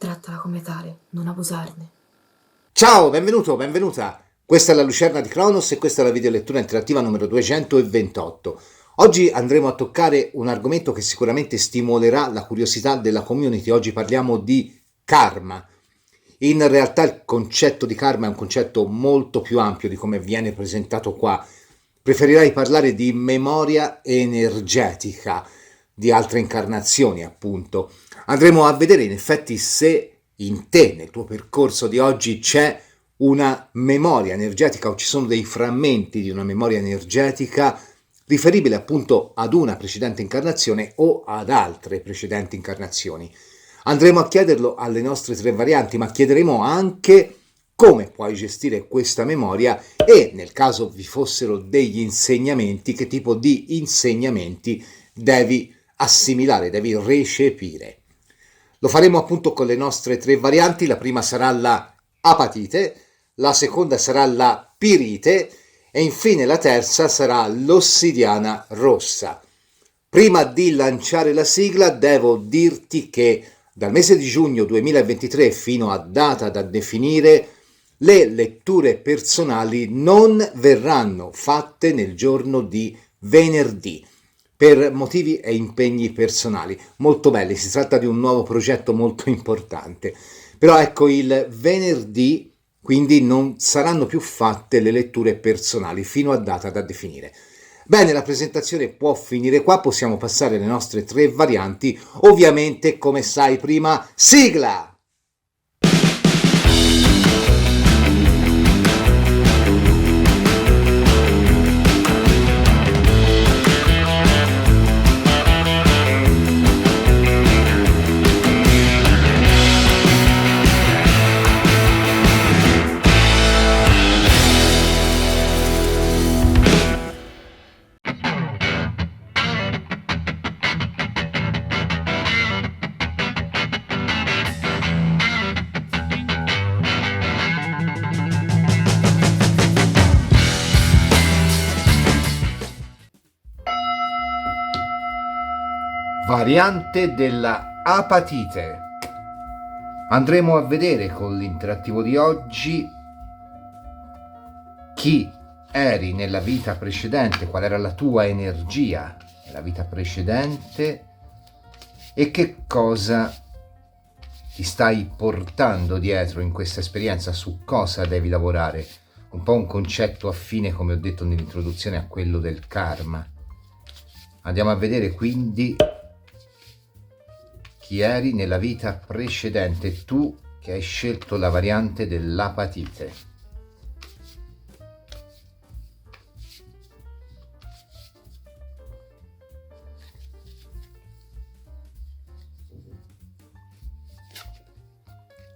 Trattala come tale, non abusarne. Ciao, benvenuto, benvenuta. Questa è la Lucerna di Cronos e questa è la videolettura interattiva numero 228. Oggi andremo a toccare un argomento che sicuramente stimolerà la curiosità della community. Oggi parliamo di karma. In realtà il concetto di karma è un concetto molto più ampio di come viene presentato qua. Preferirei parlare di memoria energetica di altre incarnazioni, appunto. Andremo a vedere in effetti se in te, nel tuo percorso di oggi, c'è una memoria energetica o ci sono dei frammenti di una memoria energetica riferibile appunto ad una precedente incarnazione o ad altre precedenti incarnazioni. Andremo a chiederlo alle nostre tre varianti, ma chiederemo anche come puoi gestire questa memoria e, nel caso vi fossero degli insegnamenti, che tipo di insegnamenti devi assimilare, devi recepire. Lo faremo appunto con le nostre tre varianti. La prima sarà la apatite, la seconda sarà la pirite e infine la terza sarà l'ossidiana rossa. Prima di lanciare la sigla devo dirti che dal mese di giugno 2023 fino a data da definire le letture personali non verranno fatte nel giorno di venerdì per motivi e impegni personali molto belli. Si tratta di un nuovo progetto molto importante, però ecco, il venerdì quindi non saranno più fatte le letture personali fino a data da definire. Bene, la presentazione può finire qua, possiamo passare alle nostre tre varianti. Ovviamente, come sai prima, sigla! Variante della apatite. Andremo a vedere con l'interattivo di oggi chi eri nella vita precedente, qual era la tua energia nella vita precedente e che cosa ti stai portando dietro in questa esperienza, su cosa devi lavorare. Un po' un concetto affine, come ho detto nell'introduzione, a quello del karma. Andiamo a vedere quindi chi eri nella vita precedente, tu che hai scelto la variante dell'apatite.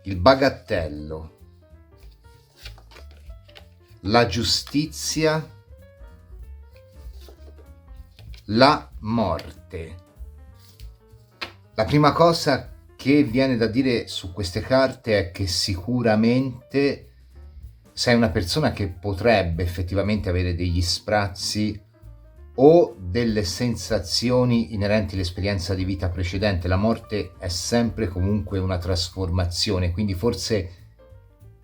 Il bagattello, la giustizia, la morte. La prima cosa che viene da dire su queste carte è che sicuramente sei una persona che potrebbe effettivamente avere degli sprazzi o delle sensazioni inerenti all'esperienza di vita precedente. La morte è sempre comunque una trasformazione, quindi forse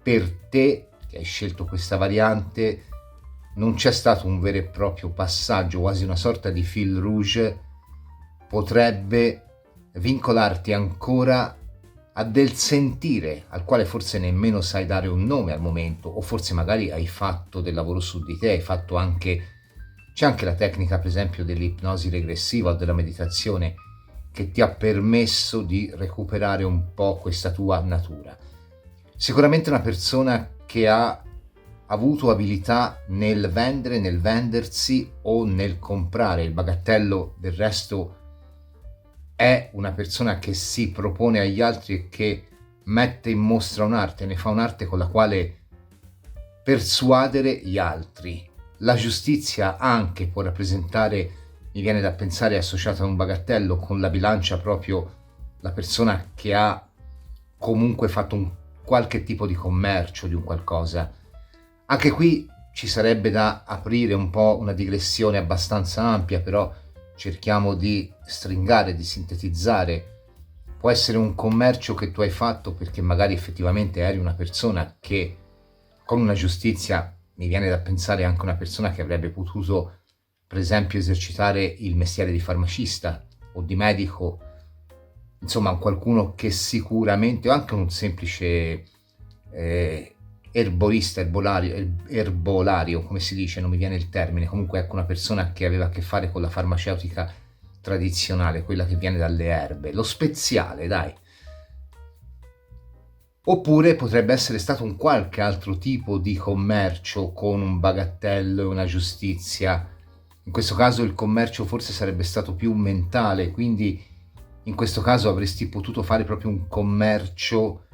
per te che hai scelto questa variante non c'è stato un vero e proprio passaggio, quasi una sorta di fil rouge potrebbe vincolarti ancora a del sentire al quale forse nemmeno sai dare un nome al momento, o forse magari hai fatto del lavoro su di te, hai fatto anche, c'è anche la tecnica per esempio dell'ipnosi regressiva o della meditazione che ti ha permesso di recuperare un po' questa tua natura. Sicuramente una persona che ha avuto abilità nel vendere, nel vendersi o nel comprare. Il bagattello del resto è una persona che si propone agli altri e che mette in mostra un'arte, ne fa un'arte con la quale persuadere gli altri. La giustizia anche può rappresentare, mi viene da pensare, associata a un bagattello, con la bilancia proprio la persona che ha comunque fatto un qualche tipo di commercio di un qualcosa. Anche qui ci sarebbe da aprire un po' una digressione abbastanza ampia, però cerchiamo di stringare, di sintetizzare può essere un commercio che tu hai fatto perché magari effettivamente eri una persona che con una giustizia, mi viene da pensare anche una persona che avrebbe potuto per esempio esercitare il mestiere di farmacista o di medico, insomma qualcuno che sicuramente, o anche un semplice erbolista, erbolario, come si dice, non mi viene il termine, comunque ecco una persona che aveva a che fare con la farmaceutica tradizionale, quella che viene dalle erbe, lo speziale, dai. Oppure potrebbe essere stato un qualche altro tipo di commercio con un bagattello e una giustizia. In questo caso il commercio forse sarebbe stato più mentale, quindi in questo caso avresti potuto fare proprio un commercio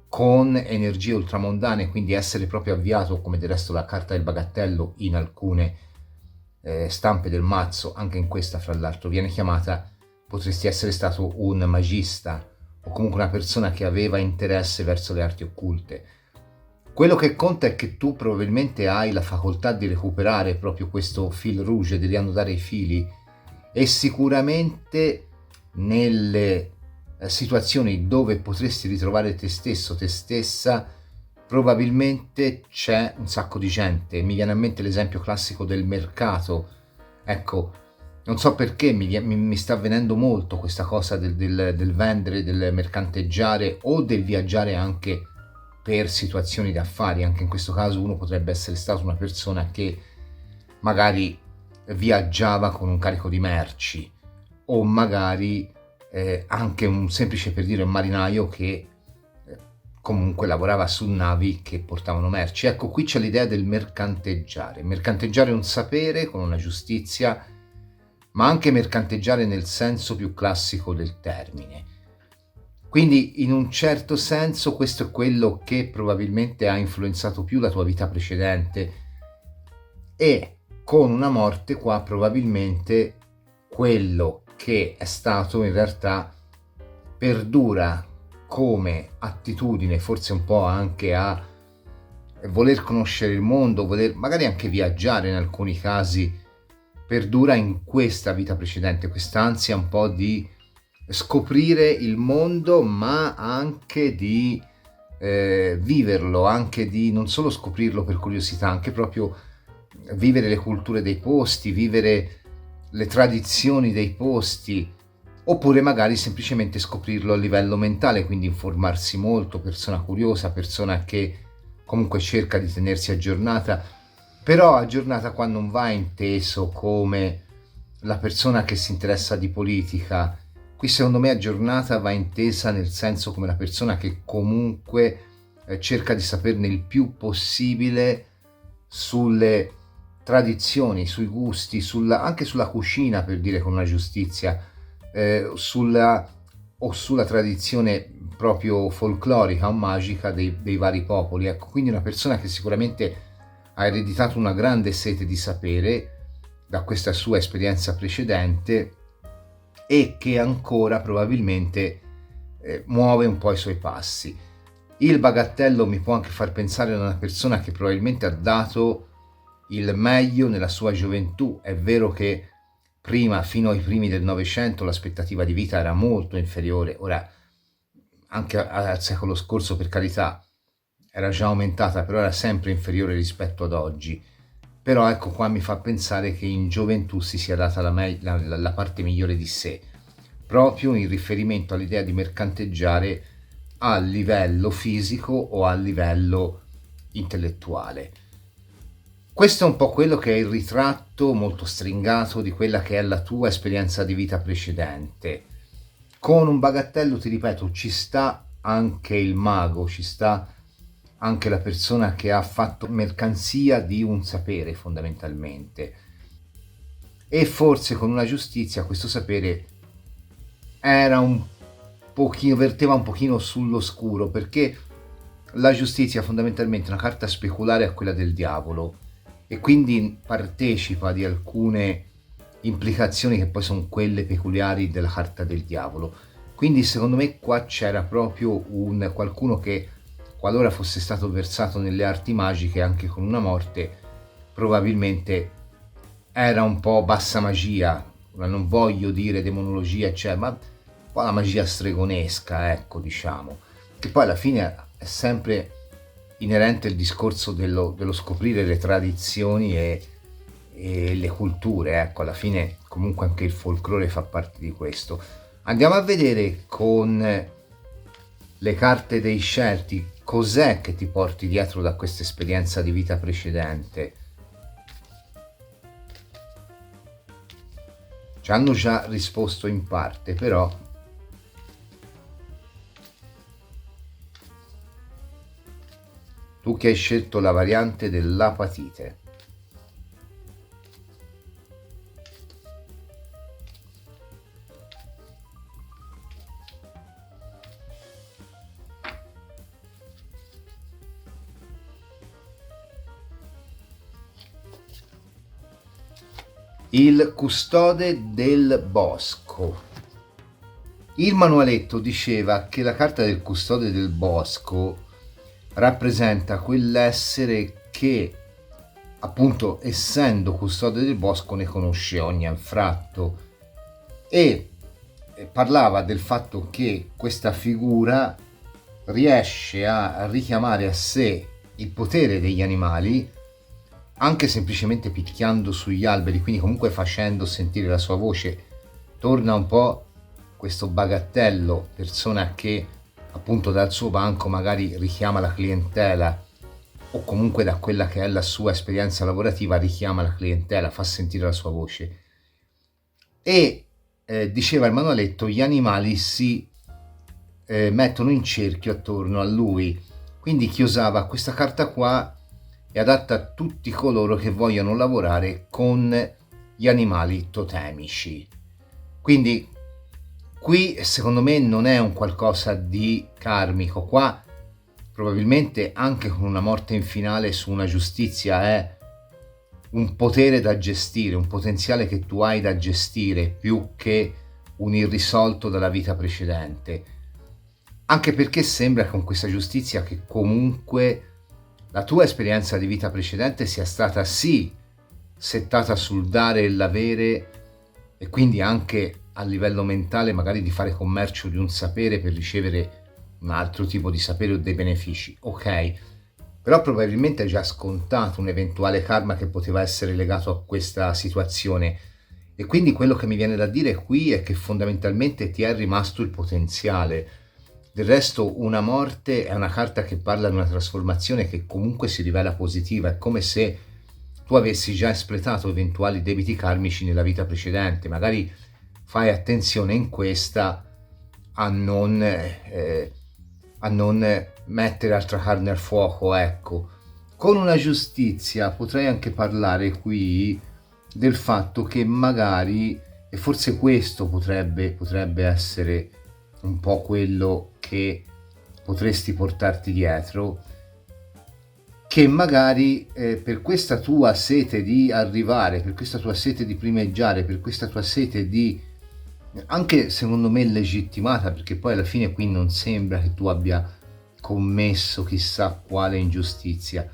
con energie ultramondane, quindi essere proprio avviato, come del resto la carta del bagattello in alcune stampe del mazzo, anche in questa fra l'altro viene chiamata, potresti essere stato un magista o comunque una persona che aveva interesse verso le arti occulte. Quello che conta è che tu probabilmente hai la facoltà di recuperare proprio questo fil rouge, di riannodare i fili, e sicuramente nelle situazioni dove potresti ritrovare te stesso, te stessa, probabilmente c'è un sacco di gente. Mi viene a mente l'esempio classico del mercato. Ecco, non so perché mi sta avvenendo molto questa cosa del vendere, del mercanteggiare o del viaggiare anche per situazioni di affari. Anche in questo caso uno potrebbe essere stato una persona che magari viaggiava con un carico di merci, o magari anche un semplice, per dire, un marinaio che comunque lavorava su navi che portavano merci. Ecco, qui c'è l'idea del mercanteggiare. Mercanteggiare un sapere con una giustizia, ma anche mercanteggiare nel senso più classico del termine. Quindi in un certo senso questo è quello che probabilmente ha influenzato più la tua vita precedente, e con una morte qua probabilmente quello che è stato in realtà perdura come attitudine, forse un po' anche a voler conoscere il mondo, voler magari anche viaggiare in alcuni casi, perdura in questa vita precedente, quest'ansia un po' di scoprire il mondo, ma anche di viverlo, anche di non solo scoprirlo per curiosità, anche proprio vivere le culture dei posti, vivere le tradizioni dei posti, oppure magari semplicemente scoprirlo a livello mentale, quindi informarsi molto, persona curiosa, persona che comunque cerca di tenersi aggiornata, però aggiornata qua non va inteso come la persona che si interessa di politica. Qui secondo me aggiornata va intesa nel senso come la persona che comunque cerca di saperne il più possibile sulle tradizioni, sui gusti, anche sulla cucina, per dire, con una giustizia, sulla tradizione proprio folclorica o magica dei vari popoli. Ecco, quindi una persona che sicuramente ha ereditato una grande sete di sapere da questa sua esperienza precedente, e che ancora probabilmente muove un po' i suoi passi. Il bagattello mi può anche far pensare ad una persona che probabilmente ha dato il meglio nella sua gioventù. È vero che prima, fino ai primi del Novecento, l'aspettativa di vita era molto inferiore, ora anche al secolo scorso, per carità, era già aumentata, però era sempre inferiore rispetto ad oggi. Però ecco, qua mi fa pensare che in gioventù si sia data la parte migliore di sé, proprio in riferimento all'idea di mercanteggiare a livello fisico o a livello intellettuale. Questo è un po' quello che è il ritratto molto stringato di quella che è la tua esperienza di vita precedente. Con un bagattello, ti ripeto, ci sta anche il mago, ci sta anche la persona che ha fatto mercanzia di un sapere fondamentalmente, e forse con una giustizia questo sapere era un pochino, verteva un pochino sull'oscuro, perché la giustizia fondamentalmente è una carta speculare a quella del diavolo, e quindi partecipa di alcune implicazioni che poi sono quelle peculiari della carta del diavolo. Quindi secondo me qua c'era proprio un qualcuno che, qualora fosse stato versato nelle arti magiche anche con una morte, probabilmente era un po' bassa magia, non voglio dire demonologia, cioè, ma po' la magia stregonesca, ecco, diciamo, che poi alla fine è sempre inerente il discorso dello scoprire le tradizioni e le culture, ecco, alla fine comunque anche il folklore fa parte di questo. Andiamo a vedere con le carte dei scelti cos'è che ti porti dietro da questa esperienza di vita precedente. Ci hanno già risposto in parte, però tu che hai scelto la variante dell'apatite. Il custode del bosco. Il manualetto diceva che la carta del custode del bosco rappresenta quell'essere che, appunto, essendo custode del bosco, ne conosce ogni anfratto, e parlava del fatto che questa figura riesce a richiamare a sé il potere degli animali anche semplicemente picchiando sugli alberi, quindi comunque facendo sentire la sua voce. Torna un po' questo bagattello, persona che appunto dal suo banco magari richiama la clientela, o comunque da quella che è la sua esperienza lavorativa richiama la clientela, fa sentire la sua voce. E diceva il manualetto, gli animali si mettono in cerchio attorno a lui, quindi chi usava questa carta qua è adatta a tutti coloro che vogliono lavorare con gli animali totemici. Quindi qui secondo me non è un qualcosa di karmico, qua probabilmente anche con una morte in finale su una giustizia è un potere da gestire, un potenziale che tu hai da gestire più che un irrisolto dalla vita precedente, anche perché sembra con questa giustizia che comunque la tua esperienza di vita precedente sia stata sì settata sul dare e l'avere, e quindi anche a livello mentale magari di fare commercio di un sapere per ricevere un altro tipo di sapere o dei benefici, ok, però probabilmente è già scontato un eventuale karma che poteva essere legato a questa situazione, e quindi quello che mi viene da dire qui è che fondamentalmente ti è rimasto il potenziale. Del resto una morte è una carta che parla di una trasformazione che comunque si rivela positiva, è come se tu avessi già espletato eventuali debiti karmici nella vita precedente, magari fai attenzione in questa a non mettere altra carne al fuoco, ecco. Con una giustizia potrei anche parlare qui del fatto che magari, e forse questo potrebbe essere un po' quello che potresti portarti dietro, che magari per questa tua sete di arrivare, per questa tua sete di primeggiare, per questa tua sete di, anche secondo me legittimata, perché poi alla fine qui non sembra che tu abbia commesso chissà quale ingiustizia,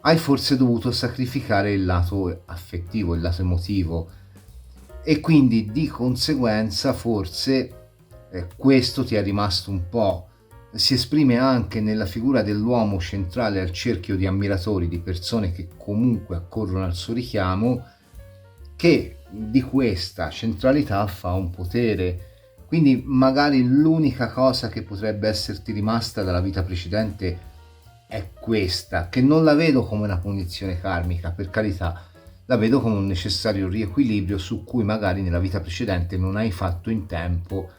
hai forse dovuto sacrificare il lato affettivo, il lato emotivo, e quindi di conseguenza forse questo ti è rimasto un po'. Si esprime anche nella figura dell'uomo centrale al cerchio di ammiratori, di persone che comunque accorrono al suo richiamo, che di questa centralità fa un potere. Quindi magari l'unica cosa che potrebbe esserti rimasta dalla vita precedente è questa, che non la vedo come una punizione karmica, per carità, la vedo come un necessario riequilibrio su cui magari nella vita precedente non hai fatto in tempo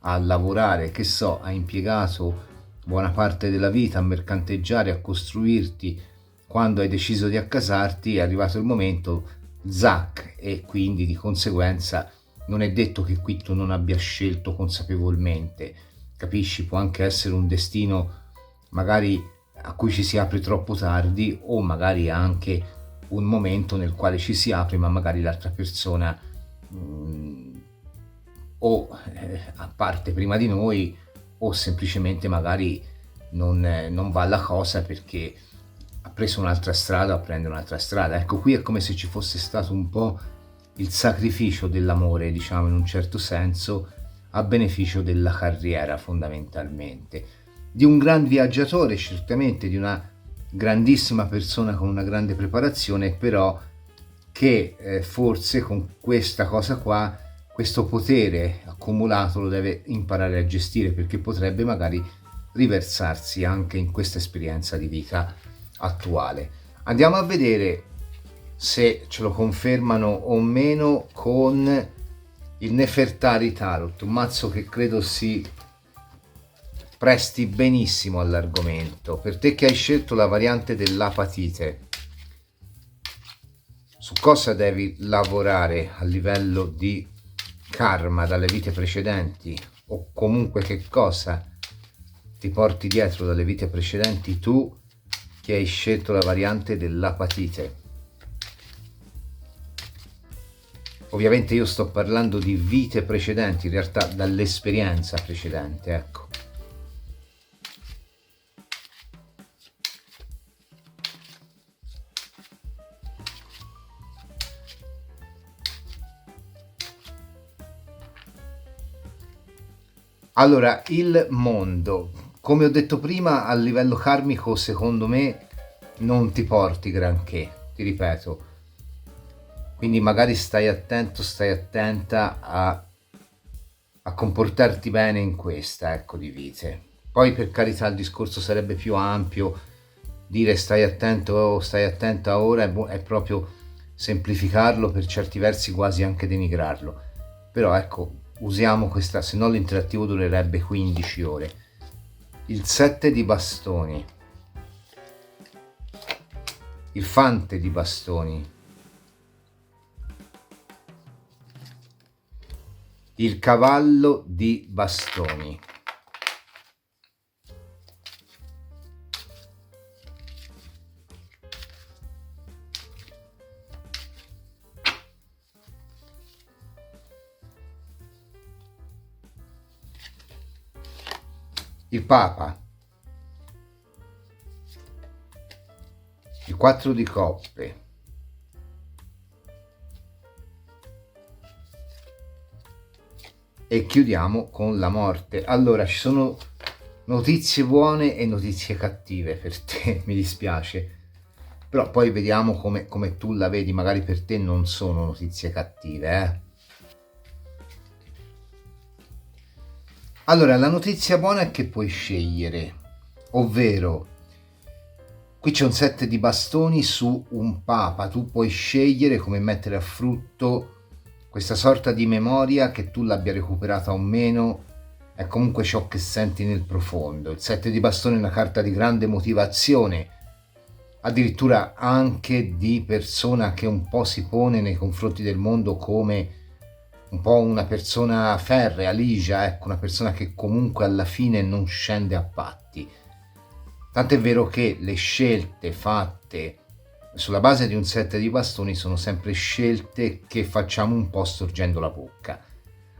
a lavorare, che so, hai impiegato buona parte della vita a mercanteggiare, a costruirti, quando hai deciso di accasarti è arrivato il momento, zac, e quindi di conseguenza non è detto che qui tu non abbia scelto consapevolmente, capisci? Può anche essere un destino magari a cui ci si apre troppo tardi, o magari anche un momento nel quale ci si apre ma magari l'altra persona o a parte prima di noi, o semplicemente magari non va alla cosa perché ha preso un'altra strada o prende un'altra strada. Ecco, qui è come se ci fosse stato un po' il sacrificio dell'amore, diciamo, in un certo senso, a beneficio della carriera fondamentalmente, di un gran viaggiatore, certamente di una grandissima persona con una grande preparazione, però che forse con questa cosa qua, questo potere accumulato lo deve imparare a gestire, perché potrebbe magari riversarsi anche in questa esperienza di vita attuale. Andiamo a vedere se ce lo confermano o meno con il Nefertari Tarot, un mazzo che credo si presti benissimo all'argomento. Per te che hai scelto la variante dell'apatite, su cosa devi lavorare a livello di karma dalle vite precedenti, o comunque che cosa ti porti dietro dalle vite precedenti tu che hai scelto la variante dell'apatite. Ovviamente io sto parlando di vite precedenti, in realtà dall'esperienza precedente, ecco. Allora, il mondo, come ho detto prima, a livello karmico secondo me non ti porti granché, ti ripeto. Quindi magari stai attento, stai attenta a comportarti bene in questa, ecco, di vite. Poi per carità il discorso sarebbe più ampio, dire stai attento o stai attenta ora è proprio semplificarlo, per certi versi quasi anche denigrarlo. Però ecco, usiamo questa, se no l'interattivo durerebbe 15 ore. Il 7 di bastoni, il fante di bastoni, il cavallo di bastoni, il papa, il 4 di coppe, e chiudiamo con la morte. Allora, ci sono notizie buone e notizie cattive per te, mi dispiace, però poi vediamo come tu la vedi. Magari per te non sono notizie cattive, Allora, la notizia buona è che puoi scegliere, ovvero qui c'è un 7 di bastoni su un papa. Tu puoi scegliere come mettere a frutto questa sorta di memoria, che tu l'abbia recuperata o meno, è comunque ciò che senti nel profondo. Il 7 di bastoni è una carta di grande motivazione, addirittura anche di persona che un po' si pone nei confronti del mondo come un po' una persona ferrea, ligia, ecco, una persona che comunque alla fine non scende a patti. Tant'è vero che le scelte fatte sulla base di un 7 di bastoni sono sempre scelte che facciamo un po' storgendo la bocca.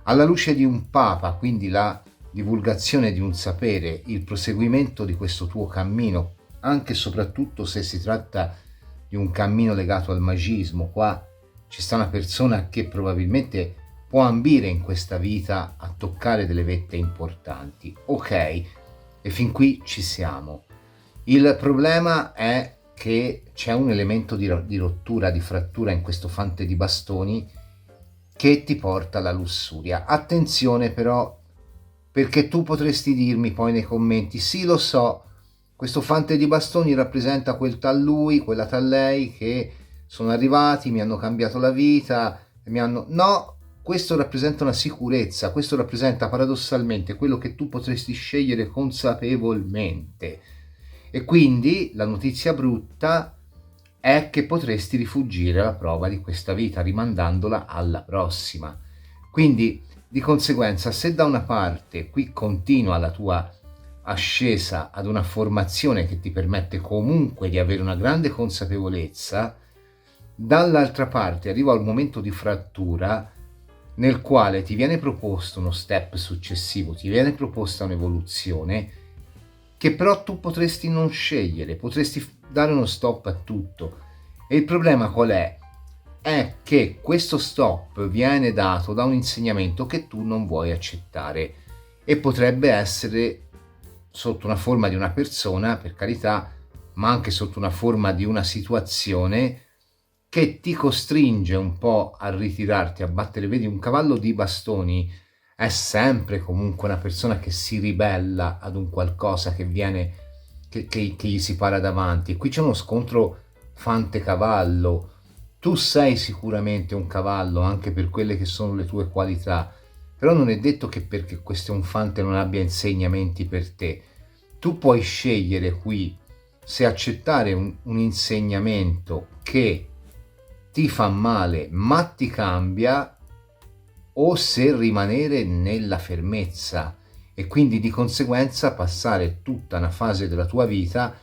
Alla luce di un papa, quindi la divulgazione di un sapere, il proseguimento di questo tuo cammino, anche e soprattutto se si tratta di un cammino legato al magismo. Qua ci sta una persona che probabilmente può ambire in questa vita a toccare delle vette importanti. Ok, e fin qui ci siamo. Il problema è che c'è un elemento di rottura, di frattura in questo fante di bastoni che ti porta alla lussuria. Attenzione però, perché tu potresti dirmi poi nei commenti: sì, lo so, questo fante di bastoni rappresenta quel tal lui, quella tal lei che sono arrivati, mi hanno cambiato la vita, mi hanno... No! Questo rappresenta una sicurezza, questo rappresenta paradossalmente quello che tu potresti scegliere consapevolmente. E quindi la notizia brutta è che potresti rifuggire alla prova di questa vita, rimandandola alla prossima. Quindi, di conseguenza, se da una parte qui continua la tua ascesa ad una formazione che ti permette comunque di avere una grande consapevolezza, dall'altra parte arriva al momento di frattura, nel quale ti viene proposto uno step successivo, ti viene proposta un'evoluzione che però tu potresti non scegliere, potresti dare uno stop a tutto. E il problema qual è? è che questo stop viene dato da un insegnamento che tu non vuoi accettare e potrebbe essere sotto una forma di una persona, per carità, ma anche sotto una forma di una situazione che ti costringe un po' a ritirarti, a battere. Vedi, un cavallo di bastoni è sempre comunque una persona che si ribella ad un qualcosa che viene, che gli si para davanti. Qui c'è uno scontro fante-cavallo. Tu sei sicuramente un cavallo anche per quelle che sono le tue qualità, però non è detto che perché questo è un fante non abbia insegnamenti per te. Tu puoi scegliere qui se accettare un insegnamento che ti fa male ma ti cambia, o se rimanere nella fermezza e quindi di conseguenza passare tutta una fase della tua vita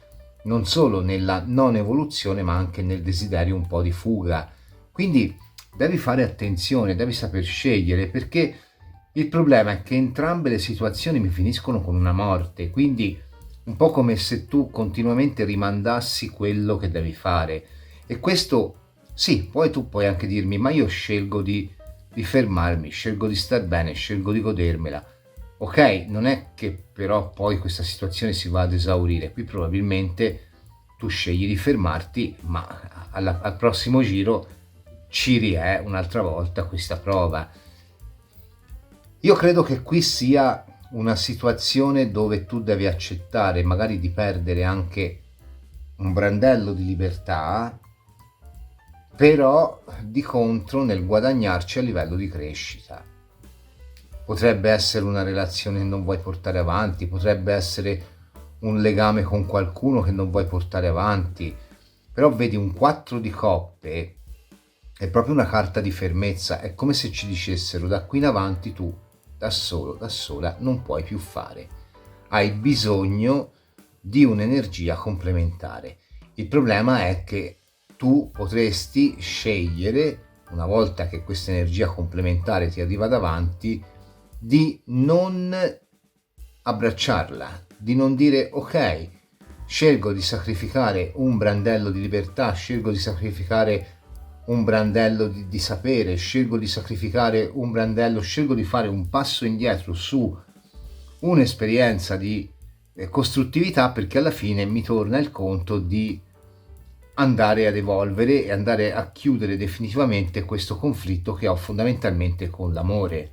non solo nella non evoluzione ma anche nel desiderio un po' di fuga. Quindi devi fare attenzione, devi saper scegliere, perché il problema è che entrambe le situazioni mi finiscono con una morte, quindi un po' come se tu continuamente rimandassi quello che devi fare. E questo sì, poi tu puoi anche dirmi, ma io scelgo di fermarmi, scelgo di star bene, scelgo di godermela. Ok, non è che però poi questa situazione si va ad esaurire, qui probabilmente tu scegli di fermarti, ma al prossimo giro ci riè un'altra volta questa prova. Io credo che qui sia una situazione dove tu devi accettare magari di perdere anche un brandello di libertà, però di contro nel guadagnarci a livello di crescita. Potrebbe essere una relazione che non vuoi portare avanti, potrebbe essere un legame con qualcuno che non vuoi portare avanti, però vedi, un 4 di coppe è proprio una carta di fermezza, è come se ci dicessero: da qui in avanti tu da solo, da sola non puoi più fare, hai bisogno di un'energia complementare. Il problema è che tu potresti scegliere, una volta che questa energia complementare ti arriva davanti, di non abbracciarla, di non dire ok, scelgo di sacrificare un brandello di libertà, scelgo di sacrificare un brandello di sapere, scelgo di sacrificare un brandello, scelgo di fare un passo indietro su un'esperienza di costruttività, perché alla fine mi torna il conto di andare ad evolvere e andare a chiudere definitivamente questo conflitto che ho fondamentalmente con l'amore,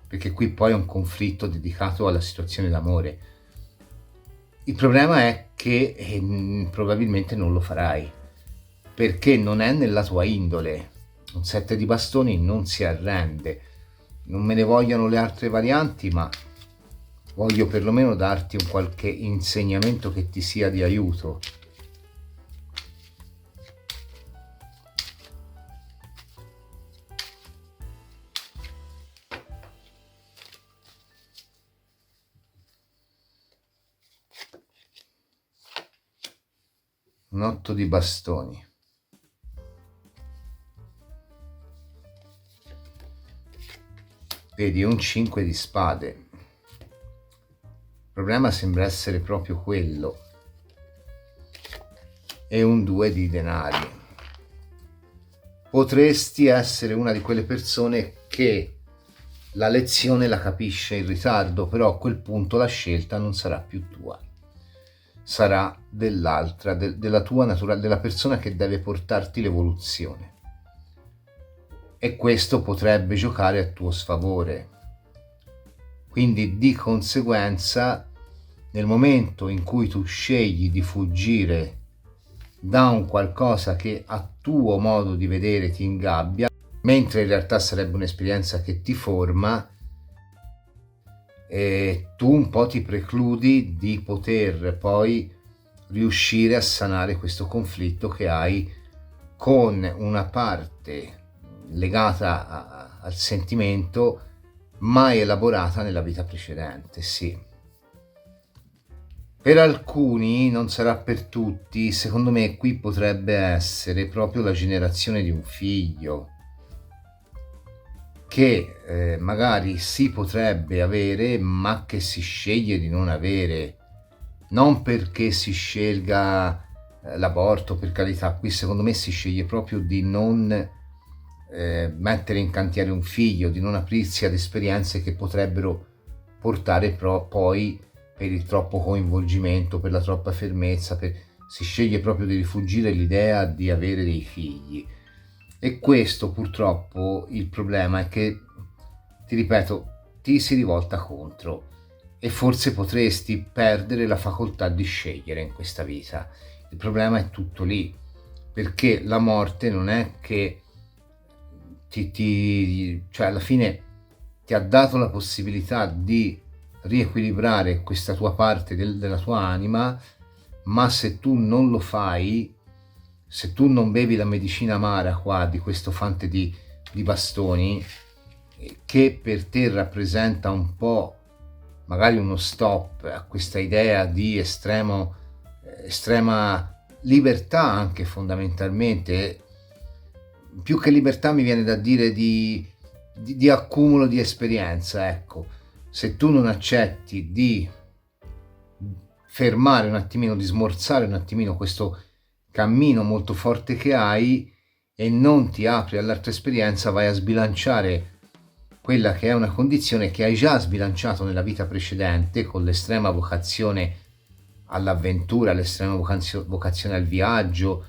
perché qui poi è un conflitto dedicato alla situazione d'amore. Il problema è che probabilmente non lo farai, perché non è nella tua indole. Un 7 di bastoni non si arrende. Non me ne vogliono le altre varianti, ma voglio perlomeno darti un qualche insegnamento che ti sia di aiuto. Un 8 di bastoni. Vedi, un 5 di spade. Il problema sembra essere proprio quello. E un 2 di denari. Potresti essere una di quelle persone che la lezione la capisce in ritardo, però a quel punto la scelta non sarà più tua. Sarà dell'altra, della tua natura, della persona che deve portarti l'evoluzione. E questo potrebbe giocare a tuo sfavore. Quindi di conseguenza, nel momento in cui tu scegli di fuggire da un qualcosa che a tuo modo di vedere ti ingabbia, mentre in realtà sarebbe un'esperienza che ti forma, e tu un po' ti precludi di poter poi riuscire a sanare questo conflitto che hai con una parte legata al sentimento mai elaborata nella vita precedente. Sì, per alcuni, non sarà per tutti, secondo me qui potrebbe essere proprio la generazione di un figlio che magari si potrebbe avere ma che si sceglie di non avere, non perché si scelga l'aborto, per carità, qui secondo me si sceglie proprio di non mettere in cantiere un figlio, di non aprirsi ad esperienze che potrebbero portare poi per il troppo coinvolgimento, per la troppa fermezza, si sceglie proprio di rifugire l'idea di avere dei figli. E questo purtroppo il problema è che, ti ripeto, ti si rivolta contro e forse potresti perdere la facoltà di scegliere in questa vita. Il problema è tutto lì, perché la morte non è che cioè alla fine ti ha dato la possibilità di riequilibrare questa tua parte della tua anima, ma se tu non lo fai, se tu non bevi la medicina amara qua di questo fante di bastoni, che per te rappresenta un po' magari uno stop a questa idea di estrema libertà, anche fondamentalmente, più che libertà mi viene da dire di accumulo di esperienza, ecco. Se tu non accetti di fermare un attimino, di smorzare un attimino questo cammino molto forte che hai e non ti apri all'altra esperienza, vai a sbilanciare quella che è una condizione che hai già sbilanciato nella vita precedente, con l'estrema vocazione all'avventura, l'estrema vocazione al viaggio,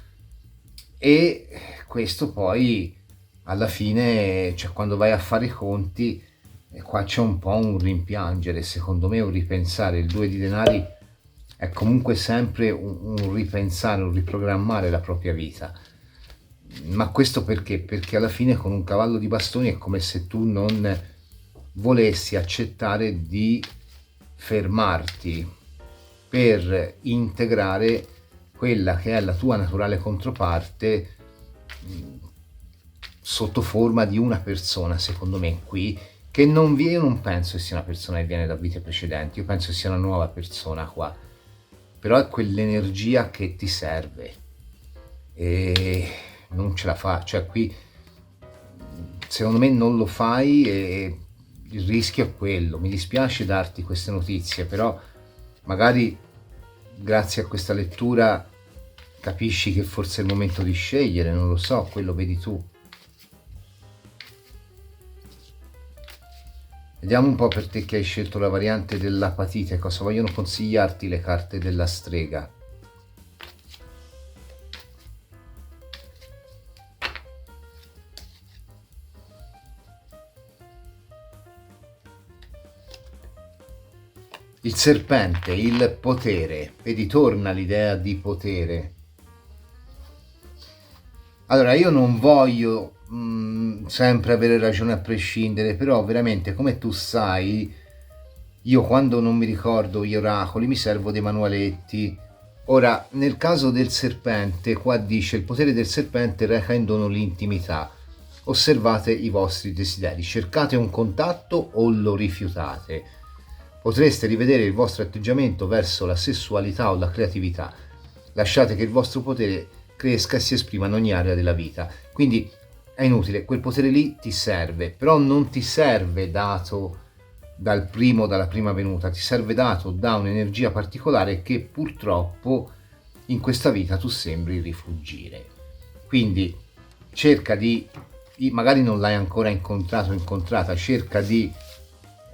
e questo poi alla fine, cioè quando vai a fare i conti, qua c'è un po' un rimpiangere, secondo me, un ripensare. Il 2 di denari è comunque sempre un ripensare, un riprogrammare la propria vita. Ma questo perché? Perché alla fine con un cavallo di bastoni è come se tu non volessi accettare di fermarti per integrare quella che è la tua naturale controparte sotto forma di una persona, secondo me qui, che non viene, io non penso che sia una persona che viene da vite precedenti, io penso che sia una nuova persona qua, però è quell'energia che ti serve e non ce la fa, cioè qui secondo me non lo fai e il rischio è quello. Mi dispiace darti queste notizie, però magari grazie a questa lettura capisci che forse è il momento di scegliere, non lo so, quello vedi tu. Vediamo un po' per te che hai scelto la variante dell'apatite, cosa vogliono consigliarti le carte della strega. Il serpente, il potere, vedi, torna l'idea di potere. Allora, io non voglio sempre avere ragione a prescindere, però veramente, come tu sai, io quando non mi ricordo gli oracoli mi servo dei manualetti. Ora, nel caso del serpente, qua dice: il potere del serpente reca in dono l'intimità. Osservate i vostri desideri, cercate un contatto o lo rifiutate. Potreste rivedere il vostro atteggiamento verso la sessualità o la creatività. Lasciate che il vostro potere cresca e si esprima in ogni area della vita. Quindi è inutile, quel potere lì ti serve, però non ti serve dato dalla prima venuta, ti serve dato da un'energia particolare che purtroppo in questa vita tu sembri rifuggire. Quindi cerca di, magari non l'hai ancora incontrato o incontrata, cerca di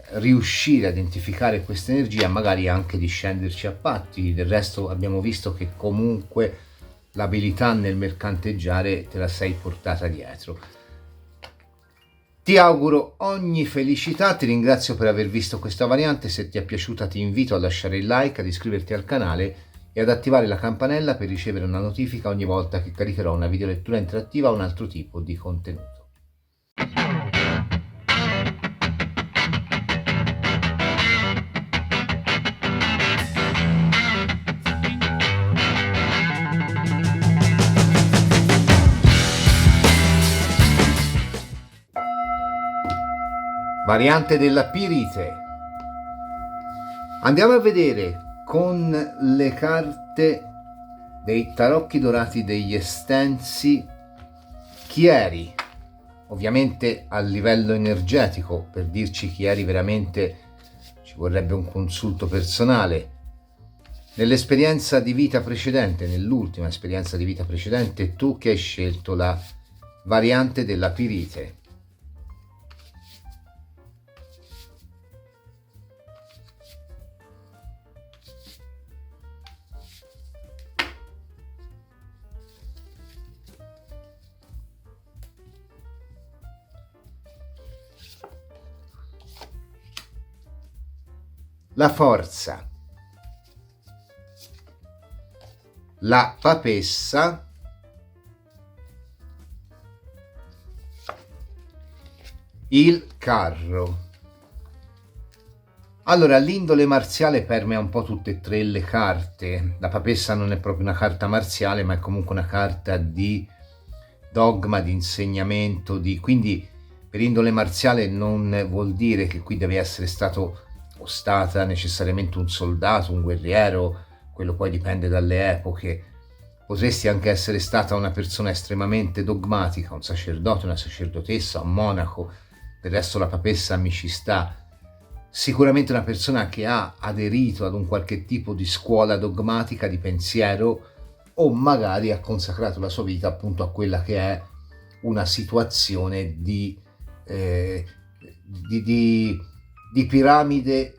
riuscire a identificare questa energia, magari anche di scenderci a patti. Del resto abbiamo visto che comunque l'abilità nel mercanteggiare te la sei portata dietro. Ti auguro ogni felicità, ti ringrazio per aver visto questa variante. Se ti è piaciuta ti invito a lasciare il like, ad iscriverti al canale e ad attivare la campanella per ricevere una notifica ogni volta che caricherò una videolettura interattiva o un altro tipo di contenuto. Variante della pirite. Andiamo a vedere con le carte dei tarocchi dorati degli estensi chi eri, ovviamente a livello energetico. Per dirci chi eri veramente ci vorrebbe un consulto personale. Nell'esperienza di vita precedente, nell'ultima esperienza di vita precedente, tu che hai scelto la variante della pirite. La forza, la papessa, il carro. Allora, l'indole marziale permea un po' tutte e tre le carte. La papessa non è proprio una carta marziale, ma è comunque una carta di dogma, di insegnamento, quindi per indole marziale non vuol dire che qui deve essere stato o stata necessariamente un soldato, un guerriero, quello poi dipende dalle epoche. Potresti anche essere stata una persona estremamente dogmatica, un sacerdote, una sacerdotessa, un monaco, del resto la papessa mi ci sta. Sicuramente una persona che ha aderito ad un qualche tipo di scuola dogmatica di pensiero o magari ha consacrato la sua vita appunto a quella che è una situazione di piramide,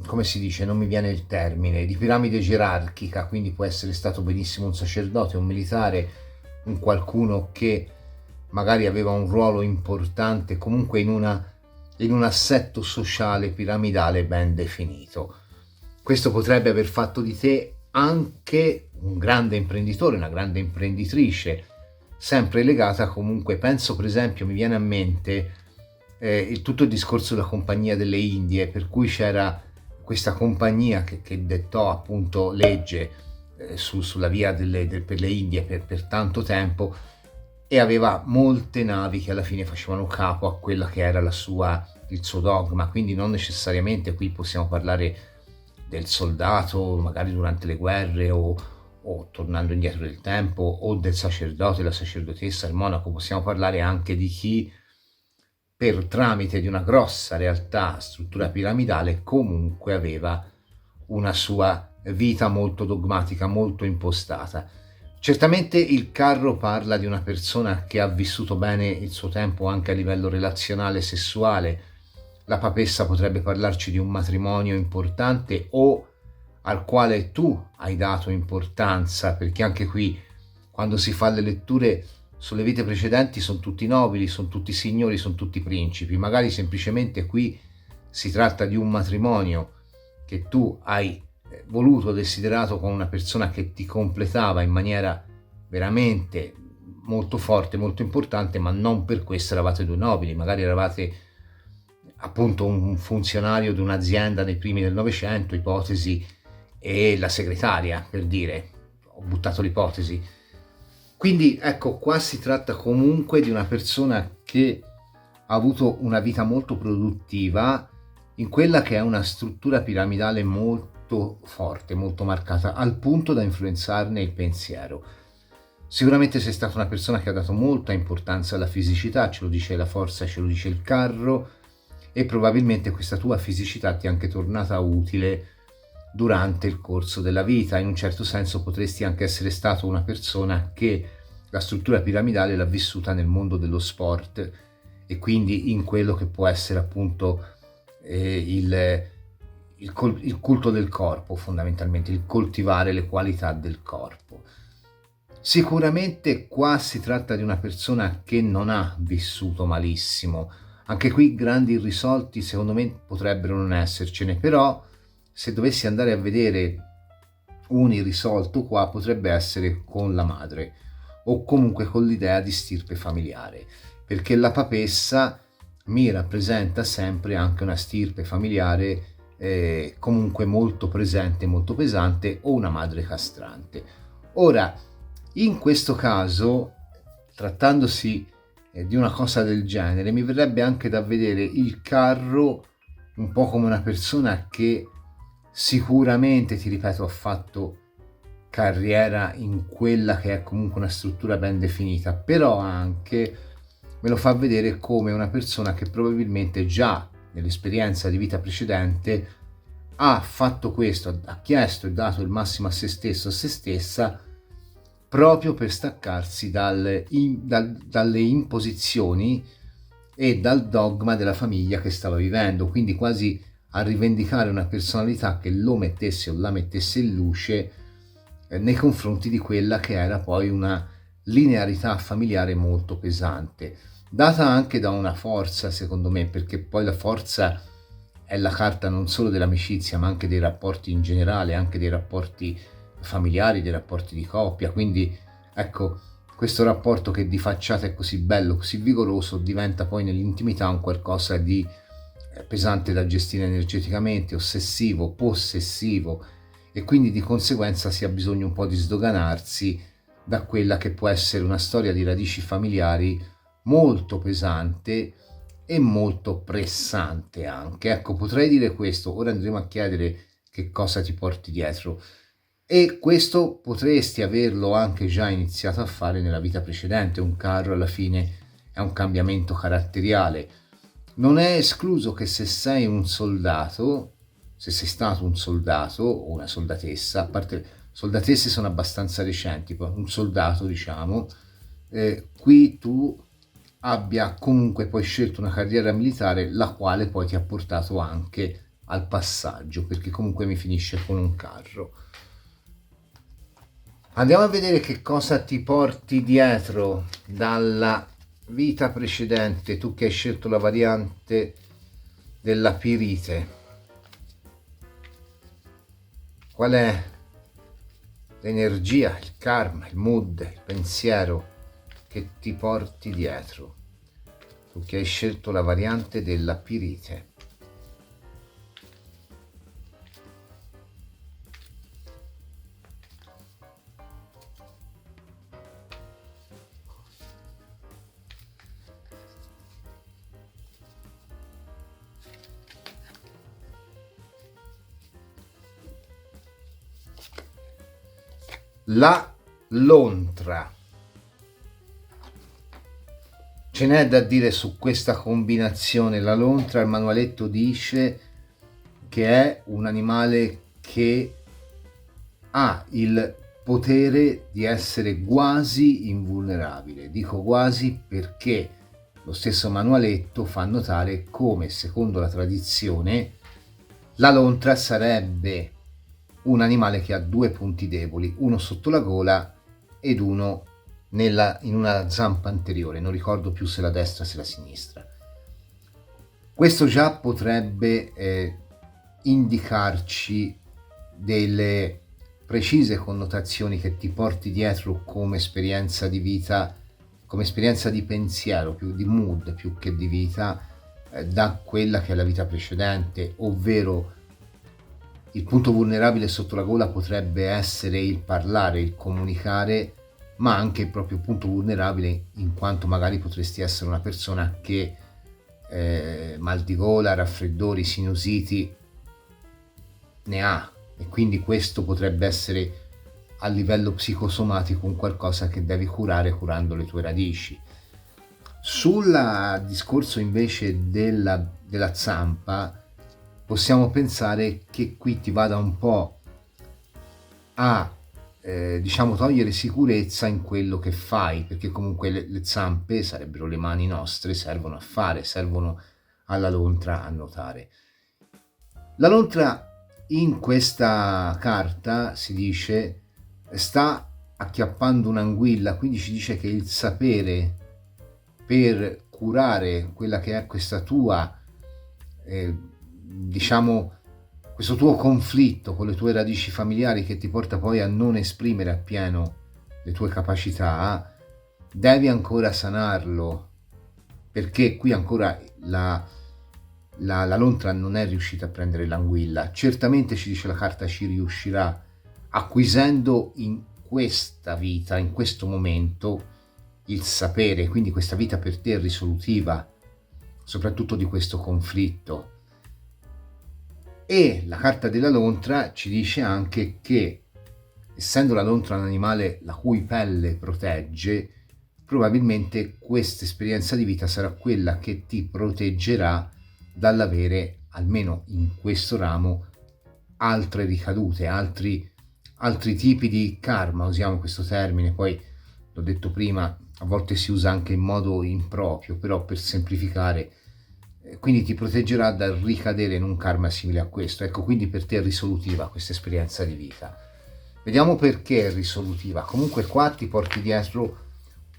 come si dice, non mi viene il termine, di piramide gerarchica, quindi può essere stato benissimo un sacerdote, un militare, un qualcuno che magari aveva un ruolo importante comunque in un assetto sociale piramidale ben definito. Questo potrebbe aver fatto di te anche un grande imprenditore, una grande imprenditrice, sempre legata comunque, penso per esempio, mi viene a mente tutto il discorso della Compagnia delle Indie, per cui c'era questa compagnia che dettò appunto legge sulla via per le Indie per tanto tempo e aveva molte navi che alla fine facevano capo a quella che era il suo dogma, quindi non necessariamente qui possiamo parlare del soldato magari durante le guerre o tornando indietro del tempo, o del sacerdote, la sacerdotessa, il monaco. Possiamo parlare anche di chi per tramite di una grossa realtà, struttura piramidale, comunque aveva una sua vita molto dogmatica, molto impostata. Certamente il carro parla di una persona che ha vissuto bene il suo tempo anche a livello relazionale, sessuale. La papessa potrebbe parlarci di un matrimonio importante o al quale tu hai dato importanza, perché anche qui quando si fa le letture sulle vite precedenti sono tutti nobili, sono tutti signori, sono tutti principi. Magari semplicemente qui si tratta di un matrimonio che tu hai voluto, desiderato con una persona che ti completava in maniera veramente molto forte, molto importante, ma non per questo eravate due nobili, magari eravate appunto un funzionario di un'azienda nei primi del Novecento, ipotesi, e la segretaria, per dire, ho buttato l'ipotesi. Quindi ecco, qua si tratta comunque di una persona che ha avuto una vita molto produttiva in quella che è una struttura piramidale molto forte, molto marcata, al punto da influenzarne il pensiero. Sicuramente sei stata una persona che ha dato molta importanza alla fisicità, ce lo dice la forza, ce lo dice il carro, e probabilmente questa tua fisicità ti è anche tornata utile durante il corso della vita. In un certo senso potresti anche essere stato una persona che la struttura piramidale l'ha vissuta nel mondo dello sport e quindi in quello che può essere appunto il culto del corpo, fondamentalmente il coltivare le qualità del corpo. Sicuramente qua si tratta di una persona che non ha vissuto malissimo. Anche qui grandi irrisolti secondo me potrebbero non essercene, però se dovessi andare a vedere un irrisolto qua potrebbe essere con la madre o comunque con l'idea di stirpe familiare, perché la papessa mi rappresenta sempre anche una stirpe familiare comunque molto presente, molto pesante, o una madre castrante. Ora, in questo caso, trattandosi di una cosa del genere, mi verrebbe anche da vedere il carro un po' come una persona che sicuramente, ti ripeto, ha fatto carriera in quella che è comunque una struttura ben definita, però anche me lo fa vedere come una persona che probabilmente già nell'esperienza di vita precedente ha fatto questo, ha chiesto e dato il massimo a se stesso, a se stessa, proprio per staccarsi dalle imposizioni e dal dogma della famiglia che stava vivendo, quindi quasi a rivendicare una personalità che lo mettesse o la mettesse in luce nei confronti di quella che era poi una linearità familiare molto pesante, data anche da una forza, secondo me, perché poi la forza è la carta non solo dell'amicizia, ma anche dei rapporti in generale, anche dei rapporti familiari, dei rapporti di coppia. Quindi ecco, questo rapporto che di facciata è così bello, così vigoroso, diventa poi nell'intimità un qualcosa di pesante da gestire energeticamente, ossessivo, possessivo, e quindi di conseguenza si ha bisogno un po' di sdoganarsi da quella che può essere una storia di radici familiari molto pesante e molto pressante anche. Ecco, potrei dire questo, ora andremo a chiedere che cosa ti porti dietro. E questo potresti averlo anche già iniziato a fare nella vita precedente. Un carro alla fine è un cambiamento caratteriale. Non è escluso che se sei un soldato, se sei stato un soldato o una soldatessa, a parte soldatesse sono abbastanza recenti, un soldato diciamo, qui tu abbia comunque poi scelto una carriera militare, la quale poi ti ha portato anche al passaggio, perché comunque mi finisce con un carro. Andiamo a vedere che cosa ti porti dietro dalla vita precedente, tu che hai scelto la variante della pirite. Qual è l'energia, il karma, il mood, il pensiero che ti porti dietro, tu che hai scelto la variante della pirite? La lontra. Ce n'è da dire su questa combinazione. La lontra, il manualetto dice che è un animale che ha il potere di essere quasi invulnerabile. Dico quasi perché lo stesso manualetto fa notare come, secondo la tradizione, la lontra sarebbe un animale che ha due punti deboli, uno sotto la gola ed uno in una zampa anteriore, non ricordo più se la destra o se la sinistra. Questo già potrebbe indicarci delle precise connotazioni che ti porti dietro come esperienza di vita, come esperienza di pensiero, più di mood più che di vita, da quella che è la vita precedente, ovvero il punto vulnerabile sotto la gola potrebbe essere il parlare, il comunicare, ma anche il proprio punto vulnerabile in quanto magari potresti essere una persona che mal di gola, raffreddori, sinusiti ne ha, e quindi questo potrebbe essere a livello psicosomatico un qualcosa che devi curare curando le tue radici. Sul discorso invece della zampa, possiamo pensare che qui ti vada un po' a diciamo togliere sicurezza in quello che fai, perché comunque le zampe sarebbero le mani nostre, servono a fare, servono alla lontra a nuotare. La lontra in questa carta si dice sta acchiappando un'anguilla, quindi ci dice che il sapere per curare quella che è questa tua diciamo questo tuo conflitto con le tue radici familiari che ti porta poi a non esprimere appieno le tue capacità, devi ancora sanarlo, perché qui ancora la lontra non è riuscita a prendere l'anguilla. Certamente, ci dice la carta, ci riuscirà acquisendo in questa vita, in questo momento, il sapere, quindi questa vita per te risolutiva, soprattutto di questo conflitto. E la carta della lontra ci dice anche che, essendo la lontra un animale la cui pelle protegge, probabilmente questa esperienza di vita sarà quella che ti proteggerà dall'avere, almeno in questo ramo, altre ricadute, altri tipi di karma, usiamo questo termine, poi l'ho detto prima, a volte si usa anche in modo improprio, però per semplificare, quindi ti proteggerà dal ricadere in un karma simile a questo. Ecco, quindi per te è risolutiva questa esperienza di vita. Vediamo perché è risolutiva. Comunque qua ti porti dietro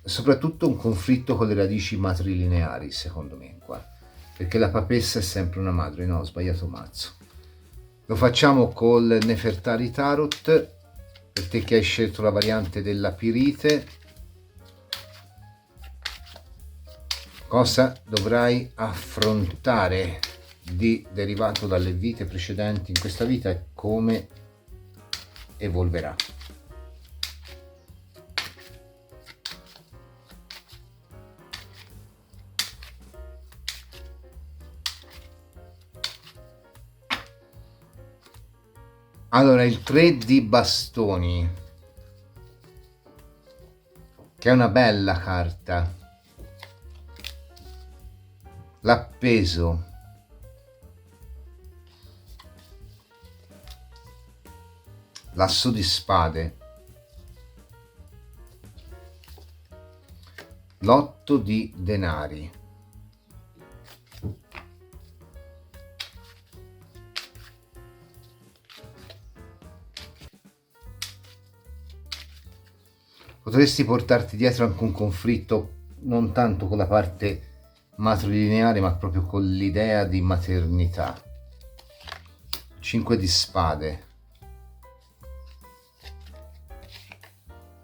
soprattutto un conflitto con le radici matrilineari, secondo me qua, perché la papessa è sempre una madre. No, ho sbagliato mazzo. Lo facciamo col Nefertari Tarot, per te che hai scelto la variante della Pirite. Cosa dovrai affrontare di derivato dalle vite precedenti in questa vita e come evolverà. Allora, il 3 di bastoni, che è una bella carta, l'appeso, l'asso di spade, l'otto di denari, potresti portarti dietro anche un conflitto non tanto con la parte matrilineare ma proprio con l'idea di maternità. 5 di spade,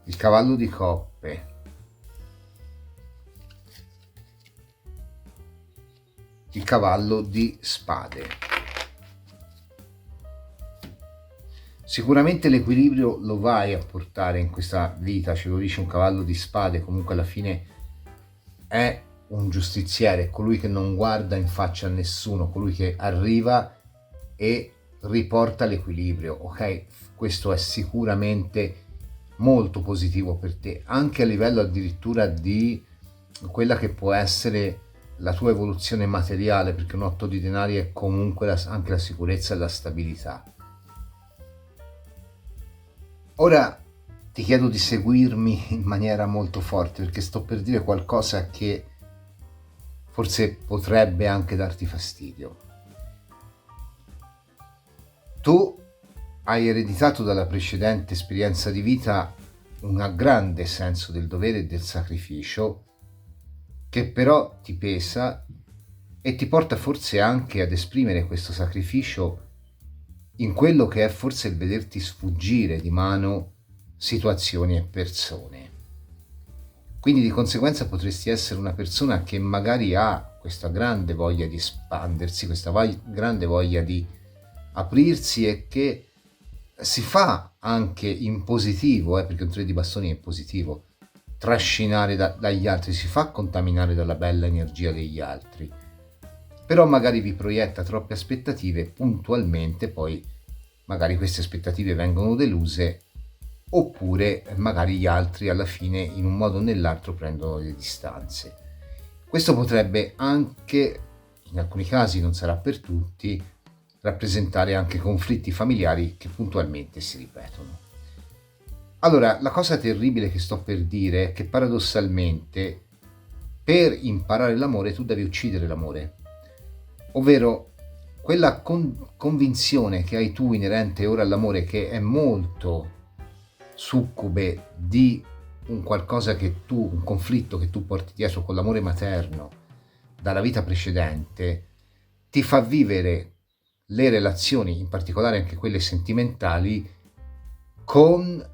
il cavallo di coppe, il cavallo di spade. Sicuramente l'equilibrio lo vai a portare in questa vita, ce lo dice un cavallo di spade, comunque alla fine è un giustiziere, colui che non guarda in faccia a nessuno, colui che arriva e riporta l'equilibrio, ok? Questo è sicuramente molto positivo per te, anche a livello addirittura di quella che può essere la tua evoluzione materiale, perché un 8 di denari è comunque anche la sicurezza e la stabilità. Ora ti chiedo di seguirmi in maniera molto forte, perché sto per dire qualcosa che forse potrebbe anche darti fastidio. Tu hai ereditato dalla precedente esperienza di vita un grande senso del dovere e del sacrificio, che però ti pesa e ti porta forse anche ad esprimere questo sacrificio in quello che è forse il vederti sfuggire di mano situazioni e persone. Quindi di conseguenza potresti essere una persona che magari ha questa grande voglia di espandersi, questa grande voglia di aprirsi e che si fa anche in positivo, perché un 3 di bastoni è in positivo, trascinare dagli altri, si fa contaminare dalla bella energia degli altri, però magari vi proietta troppe aspettative, puntualmente poi magari queste aspettative vengono deluse, oppure magari gli altri alla fine in un modo o nell'altro prendono le distanze. Questo potrebbe anche, in alcuni casi non sarà per tutti, rappresentare anche conflitti familiari che puntualmente si ripetono. Allora, la cosa terribile che sto per dire è che paradossalmente per imparare l'amore tu devi uccidere l'amore, ovvero quella convinzione che hai tu inerente ora all'amore, che è molto succube di un qualcosa che tu, un conflitto che tu porti dietro con l'amore materno dalla vita precedente, ti fa vivere le relazioni, in particolare anche quelle sentimentali, con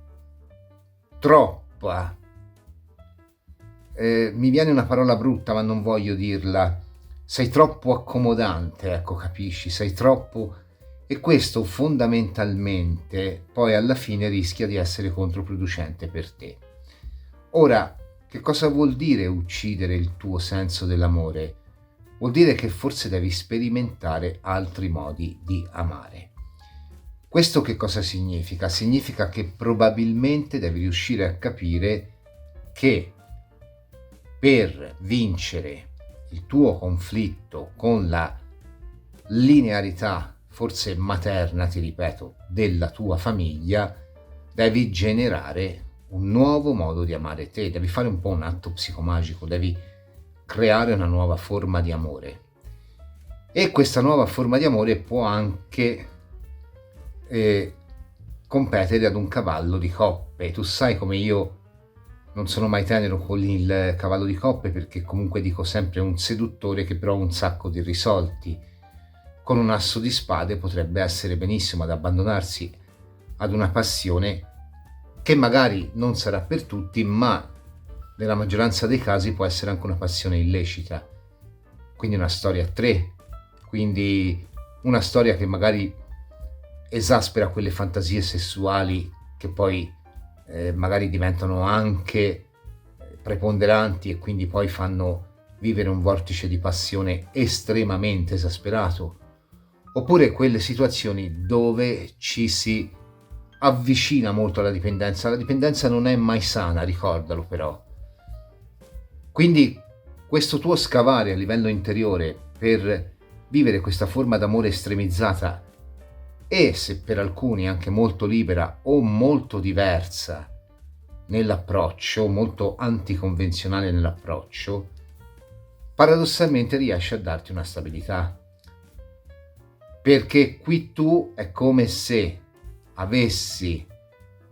troppa, mi viene una parola brutta ma non voglio dirla, sei troppo accomodante, ecco, capisci? Sei troppo, e questo fondamentalmente poi alla fine rischia di essere controproducente per te. Ora, che cosa vuol dire uccidere il tuo senso dell'amore? Vuol dire che forse devi sperimentare altri modi di amare. Questo che cosa significa? Significa che probabilmente devi riuscire a capire che per vincere il tuo conflitto con la linearità, forse materna, ti ripeto, della tua famiglia, devi generare un nuovo modo di amare te, devi fare un po' un atto psicomagico, devi creare una nuova forma di amore. E questa nuova forma di amore può anche competere ad un cavallo di coppe. Tu sai come io non sono mai tenero con il cavallo di coppe, perché comunque dico sempre un seduttore che però ha un sacco di risolti. Con un asso di spade potrebbe essere benissimo ad abbandonarsi ad una passione che magari non sarà per tutti, ma nella maggioranza dei casi può essere anche una passione illecita. Quindi una storia a tre, quindi una storia che magari esaspera quelle fantasie sessuali che poi magari diventano anche preponderanti e quindi poi fanno vivere un vortice di passione estremamente esasperato, oppure quelle situazioni dove ci si avvicina molto alla dipendenza. La dipendenza non è mai sana, ricordalo però. Quindi questo tuo scavare a livello interiore per vivere questa forma d'amore estremizzata, e se per alcuni anche molto libera o molto diversa nell'approccio, molto anticonvenzionale nell'approccio, paradossalmente riesce a darti una stabilità. Perché qui tu è come se avessi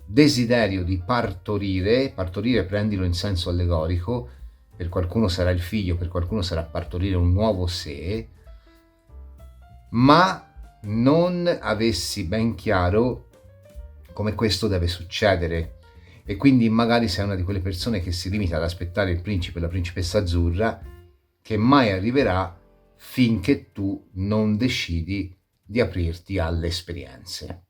desiderio di partorire prendilo in senso allegorico, per qualcuno sarà il figlio, per qualcuno sarà partorire un nuovo sé, ma non avessi ben chiaro come questo deve succedere, e quindi magari sei una di quelle persone che si limita ad aspettare il principe e la principessa azzurra, che mai arriverà finché tu non decidi di aprirti alle esperienze.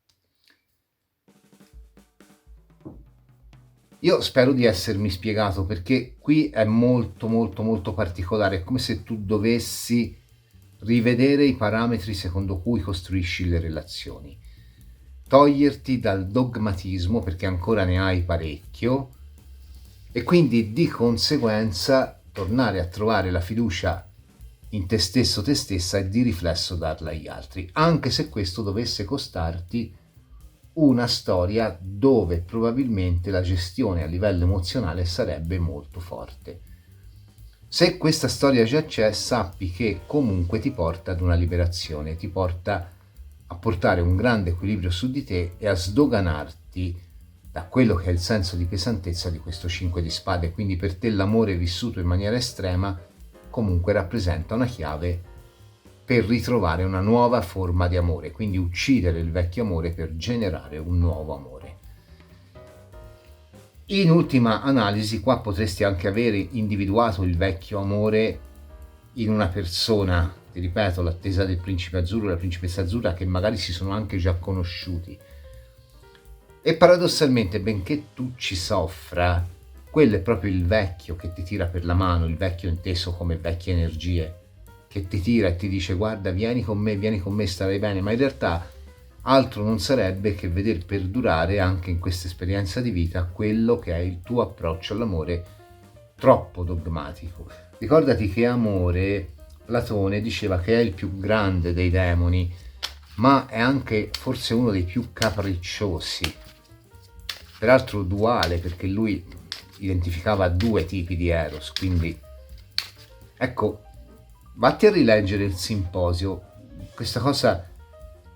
Io spero di essermi spiegato, perché qui è molto molto molto particolare, è come se tu dovessi rivedere i parametri secondo cui costruisci le relazioni, toglierti dal dogmatismo, perché ancora ne hai parecchio, e quindi di conseguenza tornare a trovare la fiducia in te stesso, te stessa, e di riflesso darla agli altri, anche se questo dovesse costarti una storia dove probabilmente la gestione a livello emozionale sarebbe molto forte. Se questa storia già c'è, sappi che comunque ti porta ad una liberazione, ti porta a portare un grande equilibrio su di te e a sdoganarti da quello che è il senso di pesantezza di questo 5 di spade. Quindi per te l'amore vissuto in maniera estrema comunque rappresenta una chiave per ritrovare una nuova forma di amore, quindi uccidere il vecchio amore per generare un nuovo amore. In ultima analisi, qua potresti anche avere individuato il vecchio amore in una persona, ti ripeto, l'attesa del principe azzurro e la principessa azzurra, che magari si sono anche già conosciuti. E paradossalmente, benché tu ci soffra, quello è proprio il vecchio che ti tira per la mano, il vecchio inteso come vecchie energie, che ti tira e ti dice: guarda, vieni con me, starai bene. Ma in realtà altro non sarebbe che veder perdurare anche in questa esperienza di vita quello che è il tuo approccio all'amore troppo dogmatico. Ricordati che amore, Platone diceva che è il più grande dei demoni, ma è anche forse uno dei più capricciosi, peraltro duale, perché lui identificava due tipi di Eros. Quindi ecco, vatti a rileggere il Simposio, questa cosa,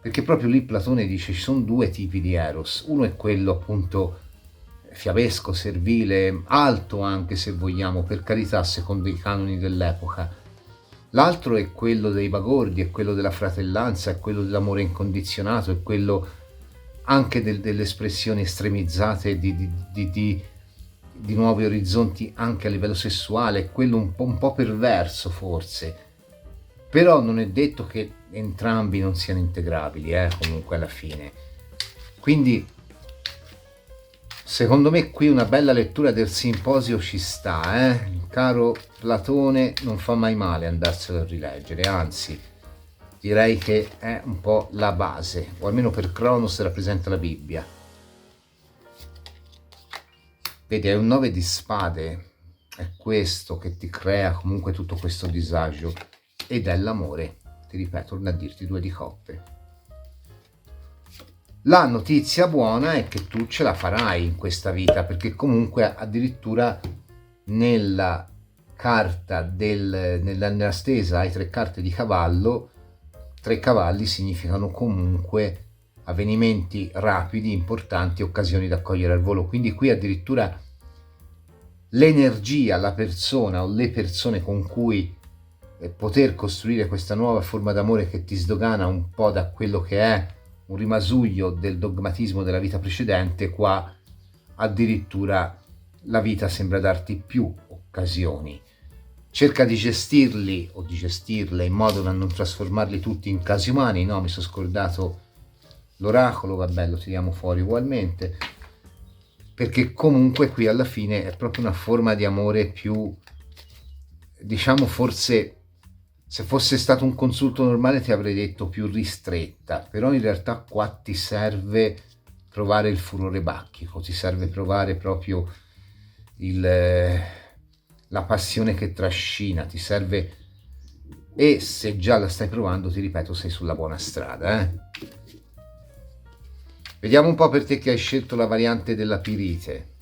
perché proprio lì Platone dice ci sono due tipi di Eros. Uno è quello appunto fiabesco, servile, alto anche se vogliamo, per carità, secondo i canoni dell'epoca. L'altro è quello dei bagordi, è quello della fratellanza, è quello dell'amore incondizionato, è quello anche delle espressioni estremizzate di nuovi orizzonti anche a livello sessuale, è quello un po' perverso forse. Però non è detto che entrambi non siano integrabili, comunque alla fine. Quindi secondo me qui una bella lettura del Simposio ci sta, caro Platone, non fa mai male andarselo a rileggere, anzi direi che è un po' la base, o almeno per Cronos rappresenta la Bibbia. Vedi, è un 9 di spade, è questo che ti crea comunque tutto questo disagio, ed è l'amore, ti ripeto, torno a dirti 2 di coppe. La notizia buona è che tu ce la farai in questa vita, perché comunque addirittura nella carta nella stesa hai 3 carte di cavallo. 3 cavalli significano comunque avvenimenti rapidi, importanti, occasioni da cogliere al volo. Quindi qui addirittura l'energia, la persona o le persone con cui poter costruire questa nuova forma d'amore che ti sdogana un po' da quello che è un rimasuglio del dogmatismo della vita precedente, qua addirittura la vita sembra darti più occasioni. Cerca di gestirli o di gestirle in modo da non trasformarli tutti in casi umani. No, mi sono scordato l'oracolo, vabbè, lo tiriamo fuori ugualmente, perché comunque qui alla fine è proprio una forma di amore più, diciamo, forse se fosse stato un consulto normale ti avrei detto più ristretta, però in realtà qua ti serve provare il furore bacchico, ti serve provare proprio la passione che trascina, ti serve, e se già la stai provando, ti ripeto, sei sulla buona strada. Vediamo un po' per te che hai scelto la variante della pirite.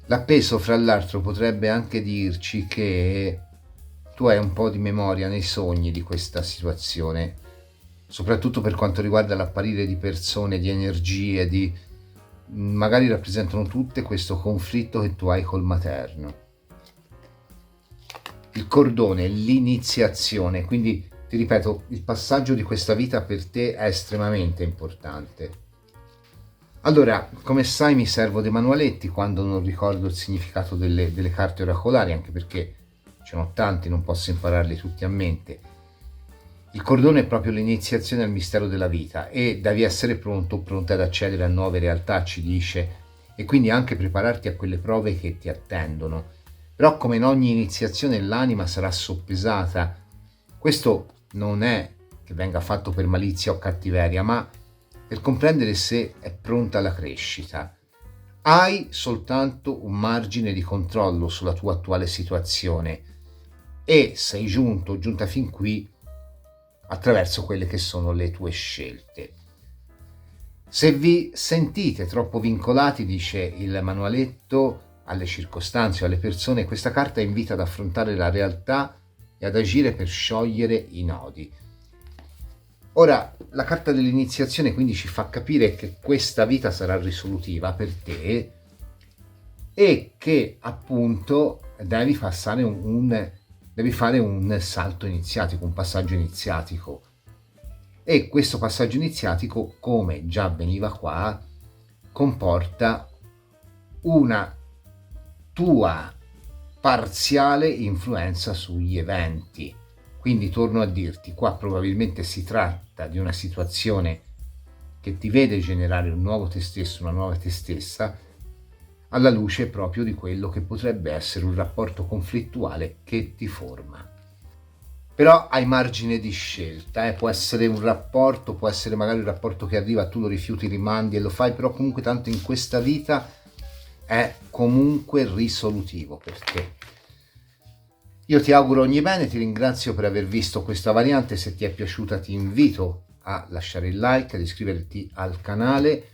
L'appeso, fra l'altro, potrebbe anche dirci che tu hai un po' di memoria nei sogni di questa situazione, soprattutto per quanto riguarda l'apparire di persone, di energie, magari rappresentano tutte questo conflitto che tu hai col materno. Il cordone, l'iniziazione, quindi ti ripeto, il passaggio di questa vita per te è estremamente importante. Allora, come sai, mi servo dei manualetti quando non ricordo il significato delle carte oracolari, anche perché ce n'ho tanti, non posso impararli tutti a mente. Il cordone è proprio l'iniziazione al mistero della vita e devi essere pronta ad accedere a nuove realtà, ci dice, e quindi anche prepararti a quelle prove che ti attendono. Però come in ogni iniziazione l'anima sarà soppesata. Questo non è che venga fatto per malizia o cattiveria, ma per comprendere se è pronta alla crescita. Hai soltanto un margine di controllo sulla tua attuale situazione e sei giunta fin qui attraverso quelle che sono le tue scelte. Se vi sentite troppo vincolati, dice il manualetto, alle circostanze o alle persone, questa carta invita ad affrontare la realtà e ad agire per sciogliere i nodi. Ora, la carta dell'iniziazione quindi ci fa capire che questa vita sarà risolutiva per te e che appunto devi fare un salto iniziatico, un passaggio iniziatico. E questo passaggio iniziatico, come già avveniva qua, comporta una tua parziale influenza sugli eventi. Quindi torno a dirti, qua probabilmente si tratta di una situazione che ti vede generare un nuovo te stesso, una nuova te stessa, alla luce proprio di quello che potrebbe essere un rapporto conflittuale che ti forma. Però hai margine di scelta, può essere un rapporto, può essere magari un rapporto che arriva, tu lo rifiuti, rimandi e lo fai, però comunque tanto in questa vita è comunque risolutivo per te. Io ti auguro ogni bene, ti ringrazio per aver visto questa variante. Se ti è piaciuta ti invito a lasciare il like, ad iscriverti al canale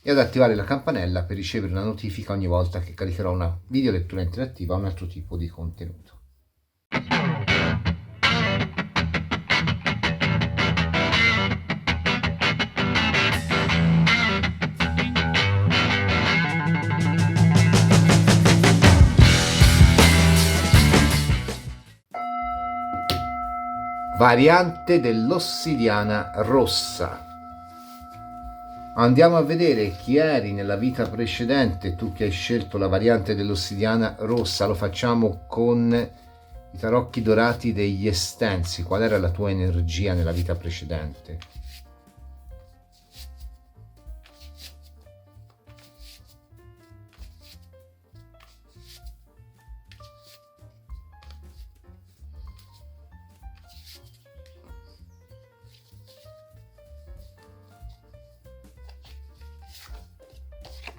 e ad attivare la campanella per ricevere una notifica ogni volta che caricherò una video lettura interattiva o un altro tipo di contenuto. Variante dell'ossidiana rossa. Andiamo a vedere chi eri nella vita precedente, tu che hai scelto la variante dell'ossidiana rossa. Lo facciamo con i tarocchi dorati degli estensi. Qual era la tua energia nella vita precedente?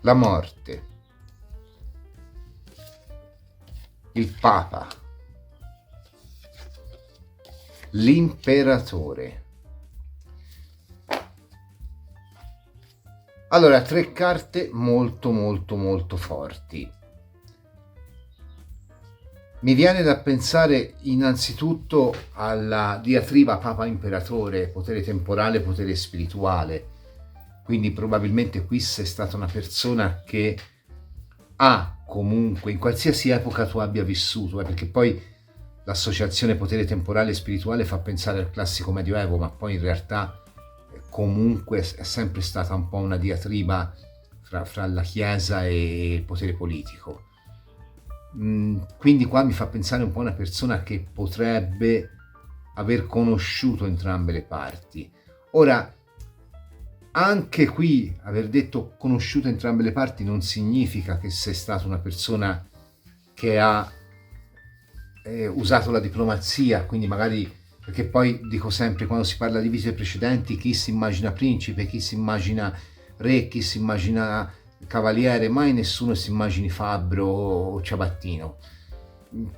la morte, il Papa, l'imperatore. Allora, 3 carte molto molto molto forti. Mi viene da pensare innanzitutto alla diatriba Papa-Imperatore, potere temporale, potere spirituale. Quindi probabilmente qui sei stata una persona che ha comunque, in qualsiasi epoca tu abbia vissuto, perché poi l'associazione potere temporale e spirituale fa pensare al classico Medioevo, ma poi in realtà comunque è sempre stata un po' una diatriba fra la Chiesa e il potere politico. Quindi qua mi fa pensare un po' a una persona che potrebbe aver conosciuto entrambe le parti. Ora, anche qui aver detto conosciuto entrambe le parti non significa che sei stata una persona che ha usato la diplomazia, quindi magari, perché poi dico sempre, quando si parla di vite precedenti, chi si immagina principe, chi si immagina re, chi si immagina cavaliere, mai nessuno si immagini fabbro o ciabattino.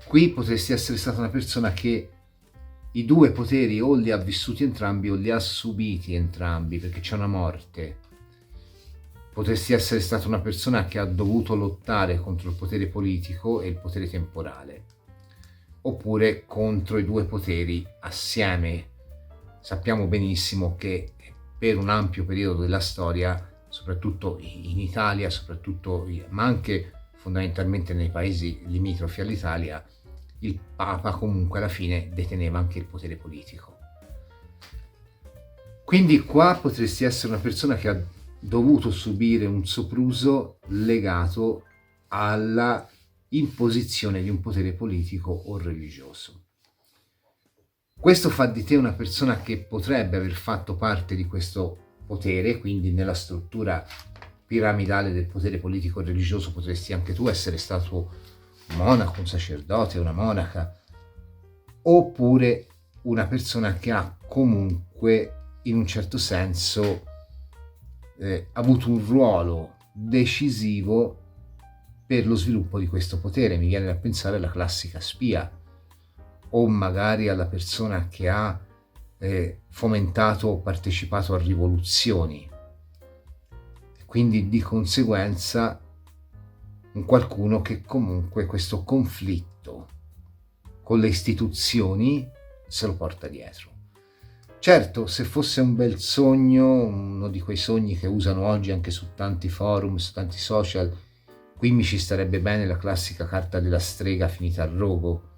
Qui potresti essere stata una persona che i 2 poteri o li ha vissuti entrambi o li ha subiti entrambi, perché c'è una morte. Potresti essere stata una persona che ha dovuto lottare contro il potere politico e il potere temporale, oppure contro i 2 poteri assieme. Sappiamo benissimo che per un ampio periodo della storia, soprattutto in Italia, ma anche fondamentalmente nei paesi limitrofi all'Italia, il Papa comunque alla fine deteneva anche il potere politico. Quindi qua potresti essere una persona che ha dovuto subire un sopruso legato alla imposizione di un potere politico o religioso. Questo fa di te una persona che potrebbe aver fatto parte di questo potere, quindi nella struttura piramidale del potere politico e religioso potresti anche tu essere stato un monaco, un sacerdote, una monaca, oppure una persona che ha comunque in un certo senso avuto un ruolo decisivo per lo sviluppo di questo potere. Mi viene da pensare alla classica spia, o magari alla persona che ha fomentato o partecipato a rivoluzioni, quindi di conseguenza un qualcuno che comunque questo conflitto con le istituzioni se lo porta dietro. Certo, se fosse un bel sogno, uno di quei sogni che usano oggi anche su tanti forum, su tanti social, qui mi ci starebbe bene la classica carta della strega finita al rogo.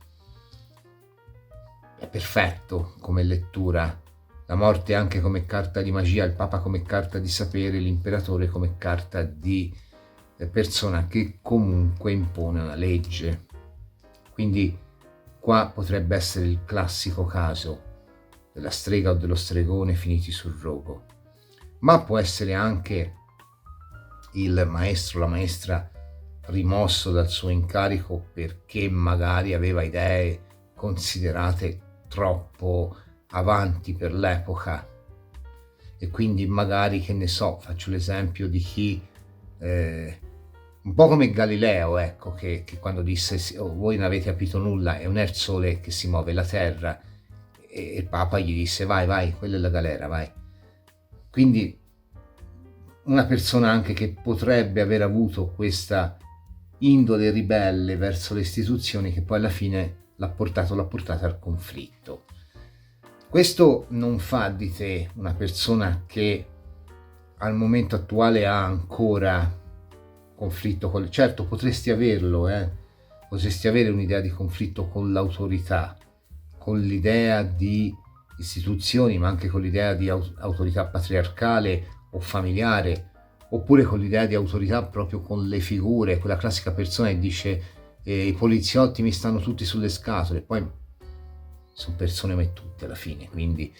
È perfetto come lettura, la morte anche come carta di magia, il Papa come carta di sapere, l'imperatore come carta di persona che comunque impone una legge. Quindi qua potrebbe essere il classico caso della strega o dello stregone finiti sul rogo, ma può essere anche il maestro, la maestra rimosso dal suo incarico perché magari aveva idee considerate troppo avanti per l'epoca, e quindi magari, che ne so, faccio l'esempio di chi un po' come Galileo, ecco, che quando disse oh, voi non avete capito nulla, è un er sole che si muove la terra, e il Papa gli disse vai, quella è la galera, vai. Quindi una persona anche che potrebbe aver avuto questa indole ribelle verso le istituzioni, che poi alla fine l'ha portata al conflitto. Questo non fa di te una persona che al momento attuale ha ancora conflitto con... Certo, potresti averlo, potresti avere un'idea di conflitto con l'autorità, con l'idea di istituzioni, ma anche con l'idea di autorità patriarcale o familiare, oppure con l'idea di autorità proprio con le figure, quella classica persona che dice i poliziotti mi stanno tutti sulle scatole, poi sono persone mai tutte alla fine, quindi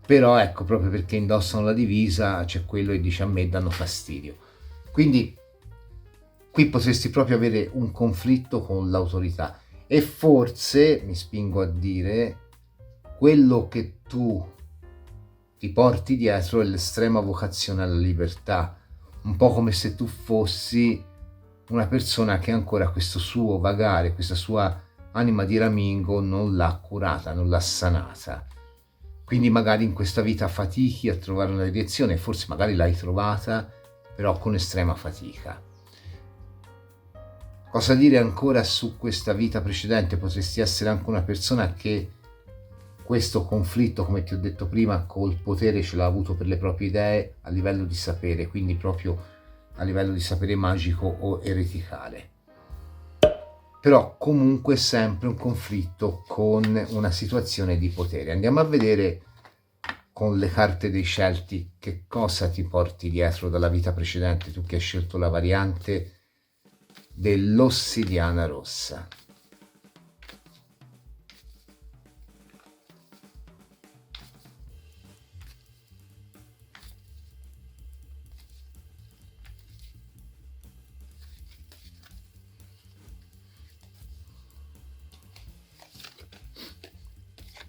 però ecco, proprio perché indossano la divisa c'è quello che dice a me danno fastidio. Quindi qui potresti proprio avere un conflitto con l'autorità, e forse mi spingo a dire quello che tu ti porti dietro è l'estrema vocazione alla libertà, un po' come se tu fossi una persona che ancora questo suo vagare, questa sua anima di ramingo non l'ha curata, non l'ha sanata. Quindi magari in questa vita fatichi a trovare una direzione, forse magari l'hai trovata, però con estrema fatica. Cosa dire ancora su questa vita precedente? Potresti essere anche una persona che questo conflitto, come ti ho detto prima, col potere ce l'ha avuto per le proprie idee a livello di sapere, quindi proprio a livello di sapere magico o ereticale. Però comunque sempre un conflitto con una situazione di potere. Andiamo a vedere con le carte dei Celti che cosa ti porti dietro dalla vita precedente, tu che hai scelto la variante dell'ossidiana rossa.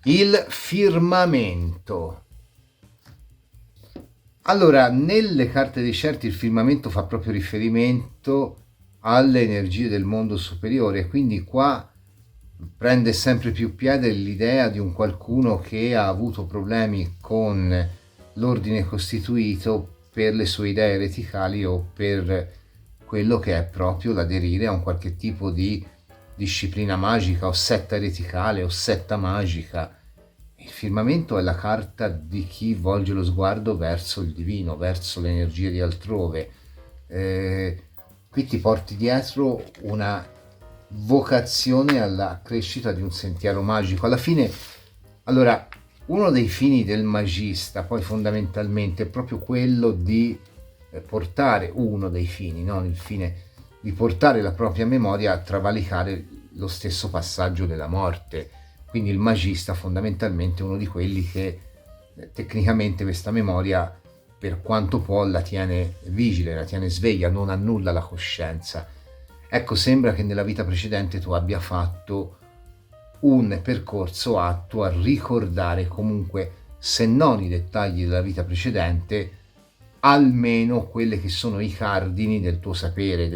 Il firmamento. Allora, nelle carte dei Celti il firmamento fa proprio riferimento alle energie del mondo superiore, quindi qua prende sempre più piede l'idea di un qualcuno che ha avuto problemi con l'ordine costituito per le sue idee ereticali o per quello che è proprio l'aderire a un qualche tipo di disciplina magica o setta ereticale o setta magica. Il firmamento è la carta di chi volge lo sguardo verso il divino, verso le energie di altrove. Qui ti porti dietro una vocazione alla crescita di un sentiero magico. Alla fine, allora, uno dei fini del magista, poi fondamentalmente, è proprio quello di portare, uno dei fini, non il fine, di portare la propria memoria a travalicare lo stesso passaggio della morte. Quindi il magista fondamentalmente è uno di quelli che tecnicamente questa memoria, per quanto può, la tiene vigile, la tiene sveglia, non annulla la coscienza. Ecco, sembra che nella vita precedente tu abbia fatto un percorso atto a ricordare comunque, se non i dettagli della vita precedente, almeno quelli che sono i cardini del tuo sapere,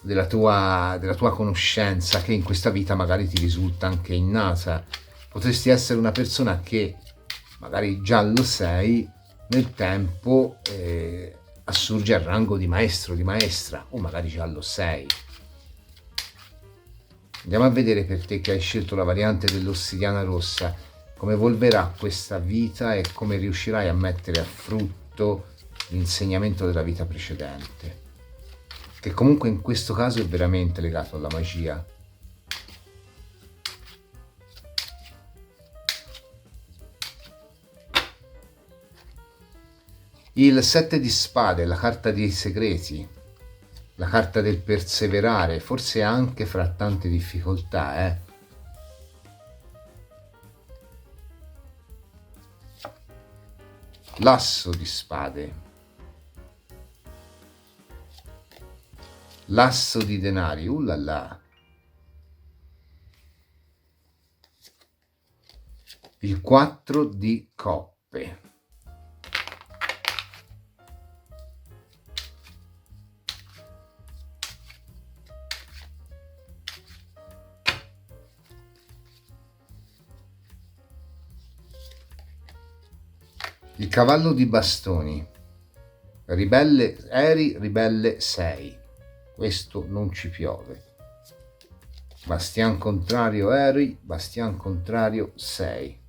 della tua conoscenza, che in questa vita magari ti risulta anche innata. Potresti essere una persona che magari già lo sei, nel tempo assurge al rango di maestro, di maestra, o magari già lo sei. Andiamo a vedere per te che hai scelto la variante dell'ossidiana rossa, come evolverà questa vita e come riuscirai a mettere a frutto l'insegnamento della vita precedente, che comunque in questo caso è veramente legato alla magia. Il 7 di spade, la carta dei segreti, la carta del perseverare, forse anche fra tante difficoltà, L'asso di spade, l'asso di denari, ullala, il 4 di coppe, il cavallo di bastoni, ribelle eri, ribelle sei, questo non ci piove, bastian contrario eri, bastian contrario sei,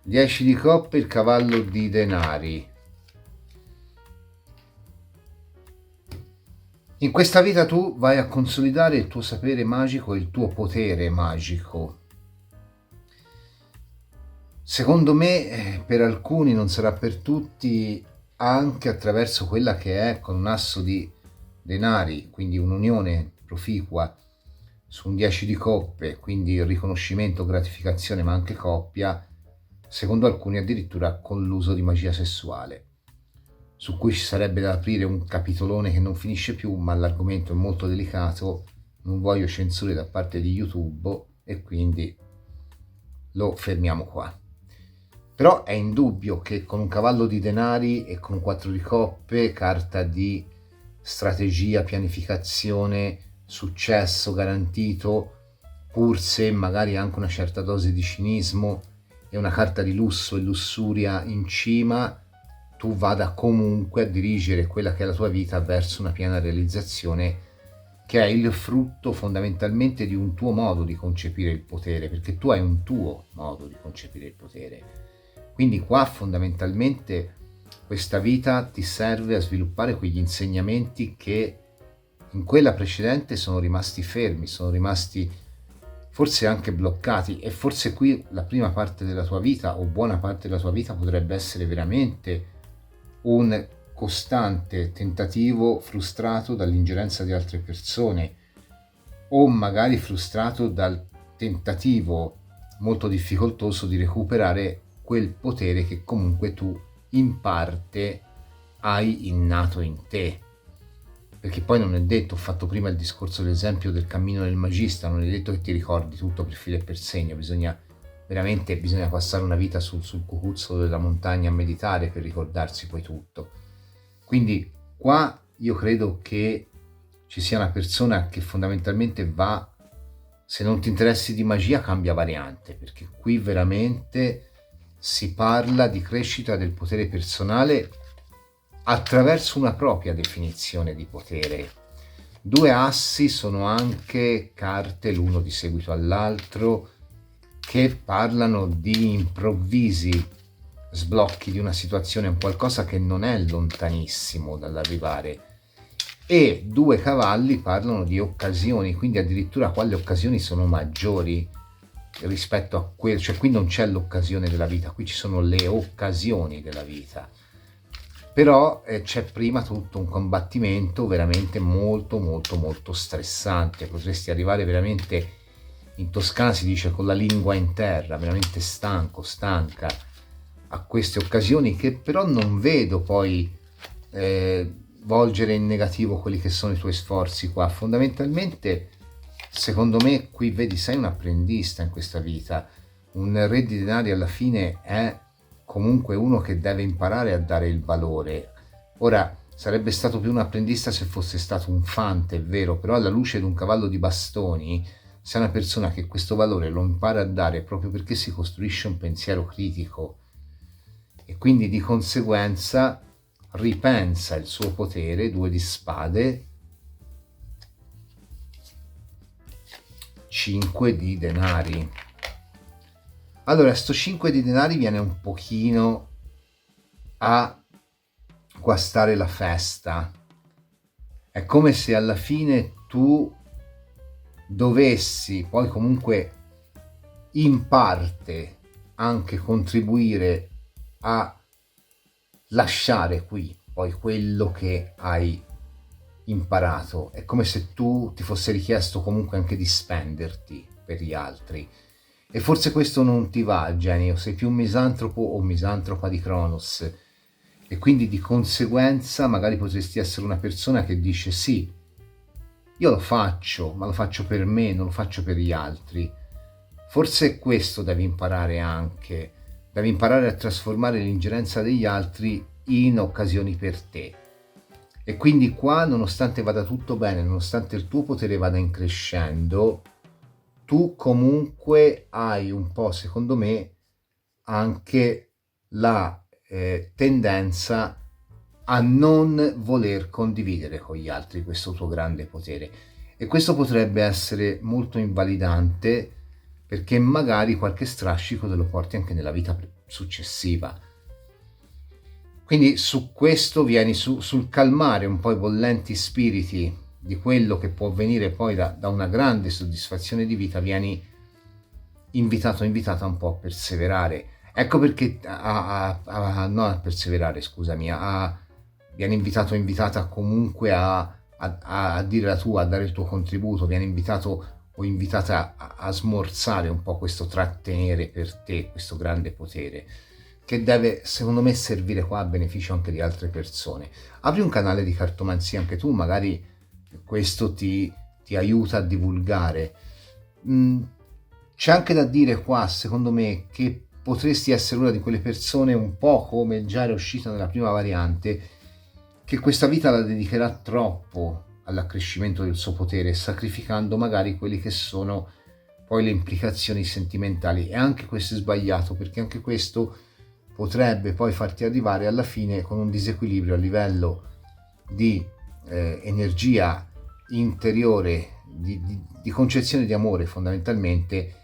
10 di coppe, il cavallo di denari. In questa vita tu vai a consolidare il tuo sapere magico e il tuo potere magico. Secondo me, per alcuni, non sarà per tutti, anche attraverso quella che è con un asso di denari, quindi un'unione proficua su un 10 di coppe, quindi riconoscimento, gratificazione, ma anche coppia, secondo alcuni addirittura con l'uso di magia sessuale, su cui ci sarebbe da aprire un capitolone che non finisce più, ma l'argomento è molto delicato, non voglio censure da parte di YouTube e quindi lo fermiamo qua. Però è indubbio che con un cavallo di denari e con un 4 di coppe, carta di strategia, pianificazione, successo garantito, pur se magari anche una certa dose di cinismo e una carta di lusso e lussuria in cima, tu vada comunque a dirigere quella che è la tua vita verso una piena realizzazione, che è il frutto fondamentalmente di un tuo modo di concepire il potere, perché tu hai un tuo modo di concepire il potere. Quindi qua fondamentalmente questa vita ti serve a sviluppare quegli insegnamenti che in quella precedente sono rimasti fermi, sono rimasti forse anche bloccati, e forse qui la prima parte della tua vita o buona parte della tua vita potrebbe essere veramente un costante tentativo frustrato dall'ingerenza di altre persone, o magari frustrato dal tentativo molto difficoltoso di recuperare quel potere che comunque tu in parte hai innato in te. Perché poi non è detto, ho fatto prima il discorso dell'esempio del cammino del magista, non è detto che ti ricordi tutto per filo e per segno, bisogna passare una vita sul cucuzzolo della montagna a meditare per ricordarsi poi tutto. Quindi qua io credo che ci sia una persona che fondamentalmente va, se non ti interessi di magia, cambia variante, perché qui veramente si parla di crescita del potere personale attraverso una propria definizione di potere. Due assi sono anche carte l'uno di seguito all'altro che parlano di improvvisi sblocchi di una situazione, un qualcosa che non è lontanissimo dall'arrivare, e due cavalli parlano di occasioni, quindi addirittura qua le occasioni sono maggiori rispetto a quello, cioè qui non c'è l'occasione della vita, qui ci sono le occasioni della vita. Però c'è prima tutto un combattimento veramente molto molto molto stressante, potresti arrivare veramente, in Toscana si dice, con la lingua in terra, veramente stanca a queste occasioni, che però non vedo poi volgere in negativo quelli che sono i tuoi sforzi qua. Fondamentalmente secondo me qui vedi, sei un apprendista in questa vita, un re di denari alla fine è comunque uno che deve imparare a dare il valore. Ora, sarebbe stato più un apprendista se fosse stato un fante, è vero, però alla luce di un cavallo di bastoni sei una persona che questo valore lo impara a dare proprio perché si costruisce un pensiero critico, e quindi di conseguenza ripensa il suo potere. 2 di spade, 5 di denari. Allora, sto 5 di denari viene un pochino a guastare la festa. È come se alla fine tu dovessi poi comunque in parte anche contribuire a lasciare qui poi quello che hai imparato. È come se tu ti fosse richiesto comunque anche di spenderti per gli altri. E forse questo non ti va, Genio, sei più un misantropo o misantropa di Cronos, e quindi di conseguenza magari potresti essere una persona che dice sì, io lo faccio, ma lo faccio per me, non lo faccio per gli altri. Forse questo devi imparare anche, devi imparare a trasformare l'ingerenza degli altri in occasioni per te. E quindi qua, nonostante vada tutto bene, nonostante il tuo potere vada in crescendo, tu comunque hai un po', secondo me, anche la tendenza a non voler condividere con gli altri questo tuo grande potere, e questo potrebbe essere molto invalidante, perché magari qualche strascico te lo porti anche nella vita successiva. Quindi su questo vieni sul calmare un po' i bollenti spiriti di quello che può venire poi da una grande soddisfazione di vita, vieni invitata un po' a perseverare. Ecco perché non a perseverare, scusami, viene invitata comunque a dire la tua, a dare il tuo contributo, viene invitato o invitata a smorzare un po' questo trattenere per te, questo grande potere, che deve, secondo me, servire qua a beneficio anche di altre persone. Apri un canale di cartomanzia anche tu, magari questo ti aiuta a divulgare. C'è anche da dire qua, secondo me, che potresti essere una di quelle persone, un po' come già era uscita nella prima variante, che questa vita la dedicherà troppo all'accrescimento del suo potere, sacrificando magari quelli che sono poi le implicazioni sentimentali. E anche questo è sbagliato, perché anche questo potrebbe poi farti arrivare alla fine con un disequilibrio a livello di energia interiore, di concezione di amore fondamentalmente,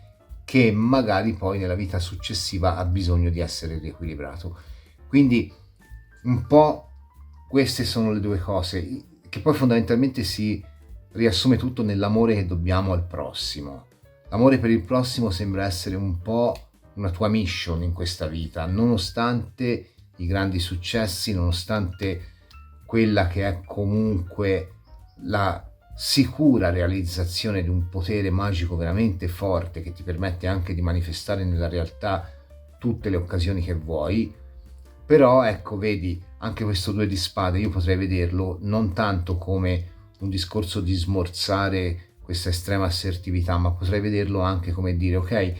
che magari poi nella vita successiva ha bisogno di essere riequilibrato. Quindi un po' queste sono le due cose, che poi fondamentalmente si riassume tutto nell'amore che dobbiamo al prossimo. L'amore per il prossimo sembra essere un po' una tua mission in questa vita, nonostante i grandi successi, nonostante quella che è comunque la sicura realizzazione di un potere magico veramente forte che ti permette anche di manifestare nella realtà tutte le occasioni che vuoi. Però ecco, vedi, anche questo 2 di spade io potrei vederlo non tanto come un discorso di smorzare questa estrema assertività, ma potrei vederlo anche come dire, ok,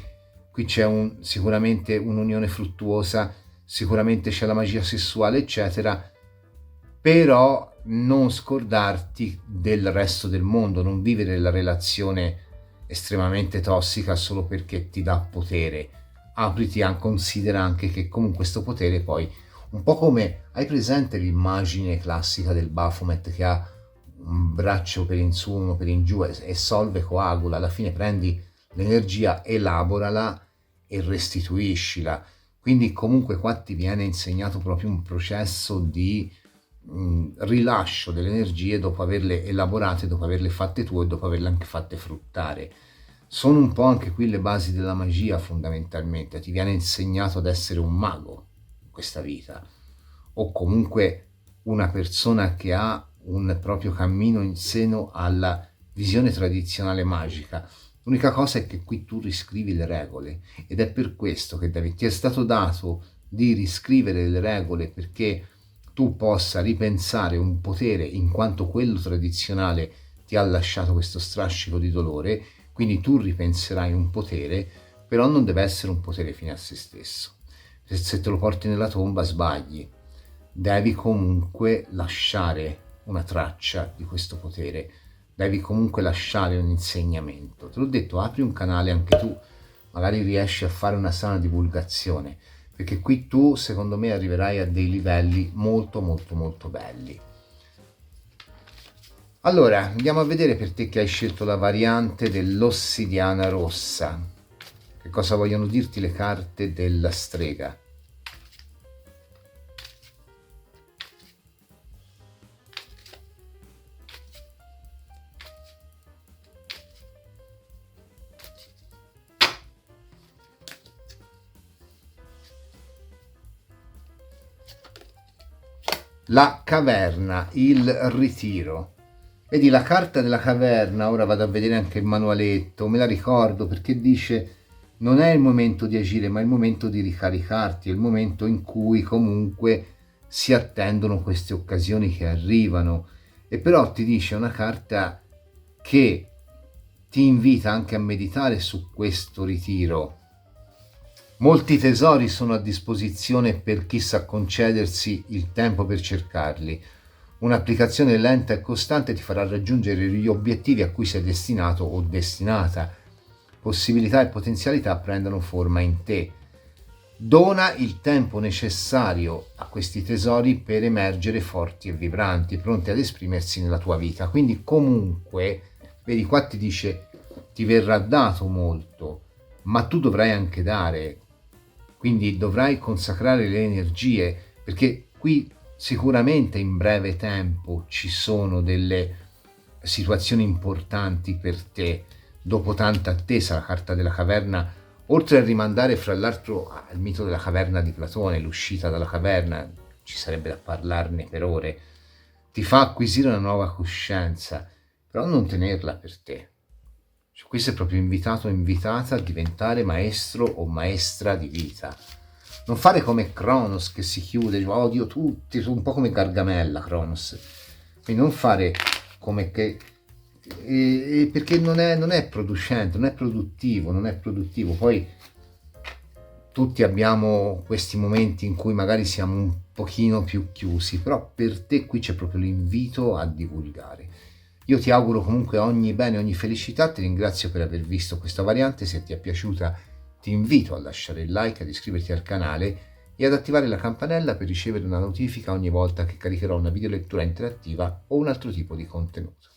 qui c'è sicuramente un'unione fruttuosa, sicuramente c'è la magia sessuale, eccetera, però non scordarti del resto del mondo, non vivere la relazione estremamente tossica solo perché ti dà potere. Apriti a considera anche che comunque questo potere poi, un po' come, hai presente l'immagine classica del Baphomet che ha un braccio per in su, uno per in giù e solve, coagula, alla fine prendi l'energia, elaborala e restituiscila. Quindi comunque qua ti viene insegnato proprio un processo di rilascio delle energie dopo averle elaborate, dopo averle fatte tue, dopo averle anche fatte fruttare. Sono un po' anche qui le basi della magia fondamentalmente, ti viene insegnato ad essere un mago in questa vita, o comunque una persona che ha un proprio cammino in seno alla visione tradizionale magica. L'unica cosa è che qui tu riscrivi le regole, ed è per questo che ti è stato dato di riscrivere le regole, perché tu possa ripensare un potere in quanto quello tradizionale ti ha lasciato questo strascico di dolore. Quindi tu ripenserai un potere, però non deve essere un potere fine a se stesso. Se te lo porti nella tomba sbagli, devi comunque lasciare una traccia di questo potere, devi comunque lasciare un insegnamento. Te l'ho detto, apri un canale anche tu, magari riesci a fare una sana divulgazione, perché qui tu secondo me arriverai a dei livelli molto molto molto belli. Allora, andiamo a vedere per te che hai scelto la variante dell'ossidiana rossa. Che cosa vogliono dirti le carte della strega? La caverna, il ritiro. Vedi la carta della caverna, ora vado a vedere anche il manualetto, me la ricordo perché dice non è il momento di agire ma è il momento di ricaricarti, è il momento in cui comunque si attendono queste occasioni che arrivano. E però ti dice una carta che ti invita anche a meditare su questo ritiro. Molti tesori sono a disposizione per chi sa concedersi il tempo per cercarli. Un'applicazione lenta e costante ti farà raggiungere gli obiettivi a cui sei destinato o destinata. Possibilità e potenzialità prendono forma in te. Dona il tempo necessario a questi tesori per emergere forti e vibranti, pronti ad esprimersi nella tua vita. Quindi comunque, vedi qua ti dice, ti verrà dato molto, ma tu dovrai anche dare. Quindi dovrai consacrare le energie, perché qui sicuramente in breve tempo ci sono delle situazioni importanti per te. Dopo tanta attesa, la carta della caverna, oltre a rimandare fra l'altro al mito della caverna di Platone, l'uscita dalla caverna, ci sarebbe da parlarne per ore, ti fa acquisire una nuova coscienza, però non tenerla per te. Cioè, qui sei proprio invitato o invitata a diventare maestro o maestra di vita. Non fare come Cronos che si chiude, odio tutti, un po' come Gargamella Cronos. Quindi non fare come che... perché non è producente, non è produttivo. Poi tutti abbiamo questi momenti in cui magari siamo un pochino più chiusi, però per te qui c'è proprio l'invito a divulgare. Io ti auguro comunque ogni bene, ogni felicità, ti ringrazio per aver visto questa variante, se ti è piaciuta ti invito a lasciare il like, ad iscriverti al canale e ad attivare la campanella per ricevere una notifica ogni volta che caricherò una videolettura interattiva o un altro tipo di contenuto.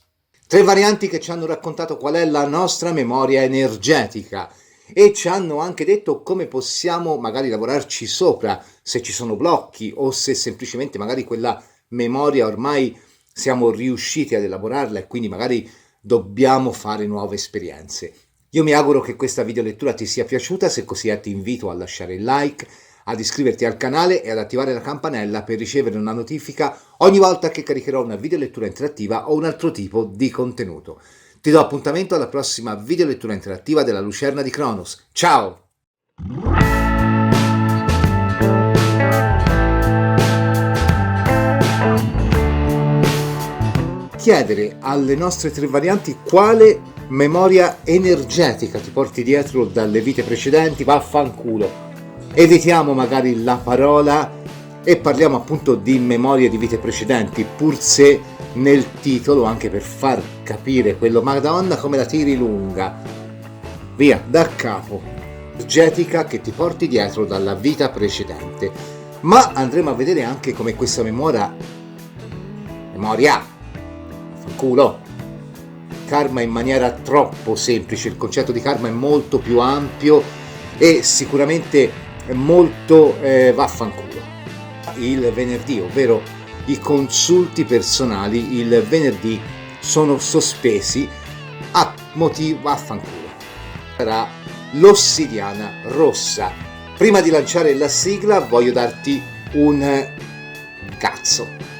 3 varianti che ci hanno raccontato qual è la nostra memoria energetica e ci hanno anche detto come possiamo magari lavorarci sopra, se ci sono blocchi o se semplicemente magari quella memoria ormai siamo riusciti ad elaborarla e quindi magari dobbiamo fare nuove esperienze. Io mi auguro che questa videolettura ti sia piaciuta, se così è ti invito a lasciare il like, ad iscriverti al canale e ad attivare la campanella per ricevere una notifica ogni volta che caricherò una videolettura interattiva o un altro tipo di contenuto. Ti do appuntamento alla prossima videolettura interattiva della Lucerna di Cronos. Ciao! Chiedere alle nostre 3 varianti quale memoria energetica ti porti dietro dalle vite precedenti, vaffanculo. Evitiamo magari la parola e parliamo appunto di memorie di vite precedenti, pur se nel titolo, anche per far capire quello, madonna come la tiri lunga. Via, da capo. Energetica che ti porti dietro dalla vita precedente. Ma andremo a vedere anche come questa memoria culo. Karma in maniera troppo semplice, il concetto di karma è molto più ampio e sicuramente molto vaffanculo. Il venerdì, ovvero i consulti personali, il venerdì sono sospesi a motivo vaffanculo. Sarà l'ossidiana rossa. Prima di lanciare la sigla voglio darti un cazzo.